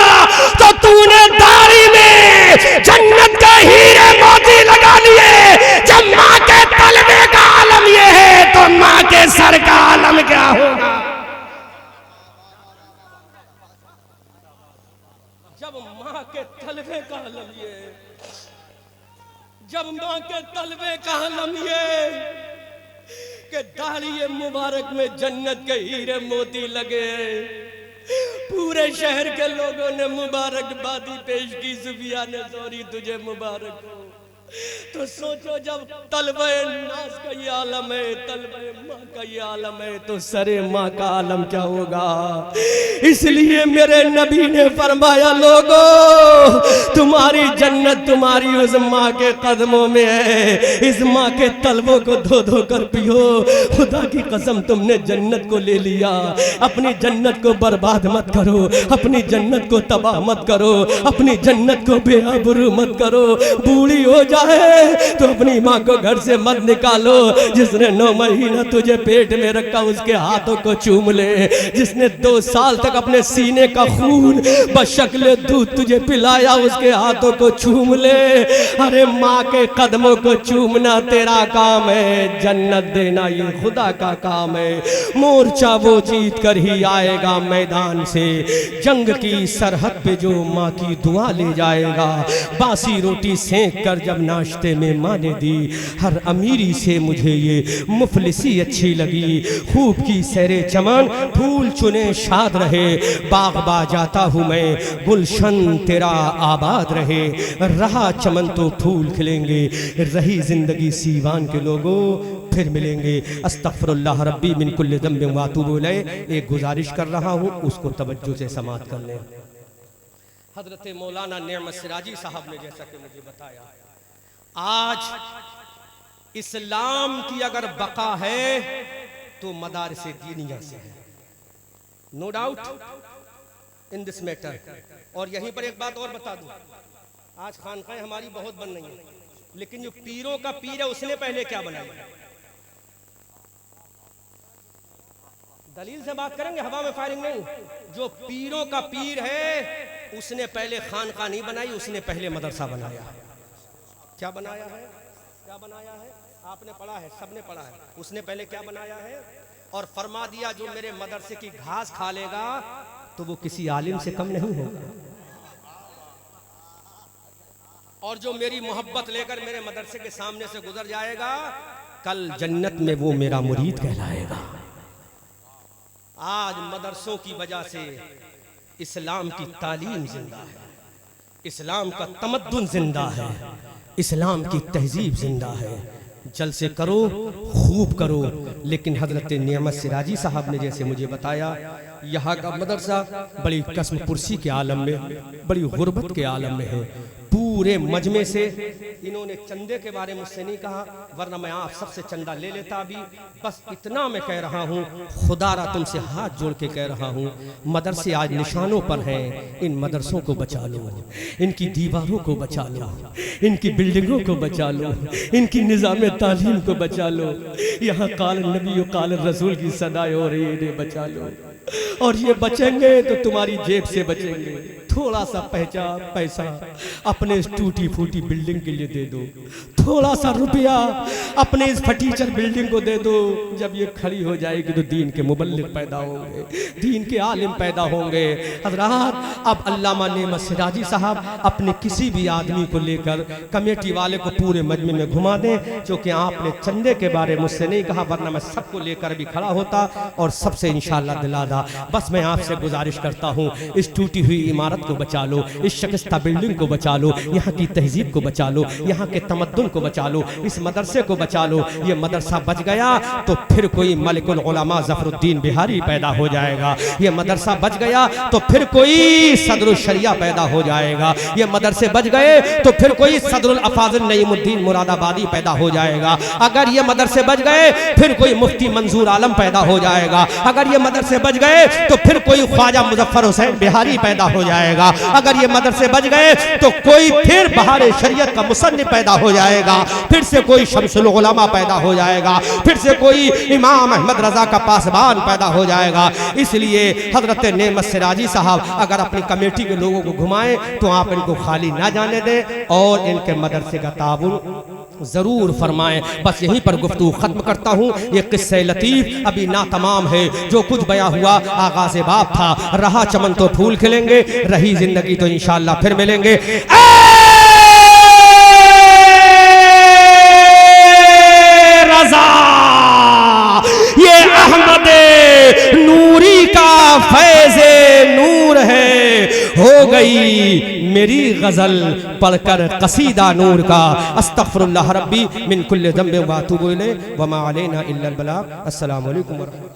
तो तूने दाढ़ी में जन्नत के हीरे मोती लगा लिए। जब माँ के तलबे का आलम ये है तो माँ के सर का आलम क्या होगा? जब माँ के तलबे का आलम ये, जब माँ के तलबे का आलम ये कि दाढ़ी मुबारक में जन्नत के हीरे मोती लगे, पूरे शहर के लोगों ने मुबारकबादी पेश की। सुफियान सौरी तुझे मुबारक हो, तो सोचो जब तलबे नास का ये आलम है, तलबे माँ का ये आलम है, तो सरे माँ का आलम क्या होगा। इसलिए मेरे नबी ने फरमाया, लोगो तुम्हारी जन्नत तुम्हारी उस माँ के कदमों में है, इस माँ के तलबों को धो धो कर पियो। खुदा की कसम तुमने जन्नत को ले लिया, अपनी जन्नत को बर्बाद मत करो, अपनी जन्नत को तबाह मत करो, अपनी जन्नत को बेआबरू मत करो। बूढ़ी हो जाए तो अपनी माँ को घर से मत निकालो। जिसने 9 महीना तुझे पेट में रखा उसके हाथों को चूम ले, जिसने 2 साल तक अपने सीने का खून बशक्ल दूध तुझे पिलाया उसके हाथों को चूम ले। अरे माँ के कदमों को चूमना तेरा काम है, जन्नत देना ये खुदा का काम है। मोर्चा वो जीत कर ही आएगा मैदान से, जंग की सरहद पे जो माँ की दुआ ले जाएगा। बासी रोटी सेंक कर जब नाश्ते में माँ ने दी, हर अमीरी से मुझे ये मुफलिसी अच्छी लगी। खूब की सैरे चमन फूल चुने शाद रहे, बागबा जाता हूँ मैं गुलशन तेरा आबाद रहे। रहा चमन तो फूल खिलेंगे, रही जिंदगी सीवान के लोगों फिर मिलेंगे। अस्तगफिरुल्लाह रब्बी मिन कुल्लि ज़ंबिन व अतूबु इलैह। एक गुजारिश कर रहा हूँ, उसको तवज्जो से समाअत कर लें। हजरत मौलाना नेमत सिराजी साहब ने जैसा कि मुझे बताया, आज इस्लाम की अगर बका है तो मदारिस दीनिया से है, no doubt in this matter. और यहीं पर एक बात और बता दूं, आज खानकाएं हमारी बहुत बन रही हैं, लेकिन जो पीरों का पीर है उसने पहले क्या बनाया? दलील से बात करेंगे, हवा में फायरिंग नहीं। जो पीरों का पीर है उसने पहले खानका नहीं बनाई, उसने पहले मदरसा बनाया। क्या बनाया है? क्या बनाया है? आपने पढ़ा है, सबने पढ़ा है। उसने पहले क्या बनाया है? और फरमा दिया जो मेरे मदरसे की घास खा लेगा तो वो किसी आलिम से कम नहीं होगा, और जो मेरी मोहब्बत लेकर मेरे मदरसे के सामने से गुजर जाएगा कल जन्नत में वो मेरा मुरीद कहलाएगा। आज मदरसों की वजह से इस्लाम की तालीम जिंदा है, इस्लाम का तमद्दुन जिंदा है, इस्लाम की तहजीब जिंदा है। जलसे करो, खूब करो, लेकिन हजरत नेमत सिराजी साहब ने जैसे मुझे बताया, यहाँ का मदरसा बड़ी कस्म पुरसी के आलम में, बड़ी गुर्बत के आलम में है। पूरे मजमे से इन्होंने चंदे के बारे में मुझसे नहीं कहा, वरना मैं आप सबसे चंदा ले लेता। अभी बस इतना मैं कह रहा हूँ, खुदारा तुमसे हाथ जोड़ के कह रहा हूँ, मदरसे आज निशानों पर हैं। इन मदरसों को बचा लो, इनकी दीवारों को बचा लो, इनकी बिल्डिंगों को बचा लो, इनकी निज़ाम तालीम को बचा लो। यहाँ काल नबी और काल रसूल की सदाएं हो रही है, इन्हें बचा लो। और ये बचेंगे तो तुम्हारी जेब से बचेंगे। थोड़ा सा पैसा अपने इस टूटी फूटी बिल्डिंग के लिए दे दो, थोड़ा सा रुपया अपने इस फटीचर बिल्डिंग को दे दो। जब ये खड़ी हो जाएगी तो दीन के मुबल्लिग पैदा होंगे, दीन के आलिम पैदा होंगे। हज़रात, अब अल्लामा नेमत सिराजी साहब अपने किसी भी आदमी को लेकर कमेटी वाले को पूरे मजमे में घुमा दें, क्योंकि आपने चंदे के बारे मुझसे नहीं कहा, वरना मैं सबको लेकर भी खड़ा होता और सबसे इंशाअल्लाह दिलादा। बस मैं आपसे गुजारिश करता हूँ, इस टूटी हुई इमारत को बचा लो, इस शिकस्ता बिल्डिंग को बचा लो, यहाँ की तहजीब को बचा लो, यहाँ के तमद्दुन को बचा लो, इस मदरसे को बचा लो। ये मदरसा बच गया तो फिर कोई मलिकुल उलमा ज़फरुद्दीन बिहारी पैदा हो जाएगा। ये मदरसा बच गया तो फिर कोई सदरुल शरिया पैदा हो जाएगा। ये मदरसे बच गए तो फिर कोई सदरुल अफाज़िल नईमुद्दीन मुरादाबादी पैदा हो जाएगा। अगर ये मदरसे बच गए फिर कोई मुफ्ती मंजूर आलम पैदा हो जाएगा। अगर ये मदरसे बच गए तो फिर कोई ख्वाजा मुजफ्फर हुसैन बिहारी पैदा हो जाएगा। अगर ये मदरसे बच गए तो कोई फिर बहार शरीयत का मुसन्निफ पैदा हो जाएगा, फिर से कोई शमसुल उलमा पैदा हो जाएगा, फिर से कोई इमाम अहमद रजा का पासबान पैदा हो जाएगा। इसलिए हजरत नेमत सिराजी साहब अगर अपनी कमेटी के लोगों को घुमाएं तो आप इनको खाली ना जाने दें और इनके मदरसे का ताबुन जरूर फरमाएं। बस यहीं पर गुफ्तगू खत्म करता हूँ। ये किस्से लतीफ अभी ना तमाम है, जो कुछ बया हुआ आगाज़ बाब था। रहा चमन तो फूल खिलेंगे, रही जिंदगी तो इंशाअल्लाह फिर मिलेंगे। रज़ा ये अहमद नूरी का फैज़े नूर है, हो गई गई मेरी गजल पढ़कर कसीदा नूर का। अस्तगफिरुल्लाह रब्बी मिन कुल्लि ज़ंबिन व अतूबु इलैहि व मा अलैना इल्लल बलाग। अस्सलामु अलैकुम व रहमतुल्लाह।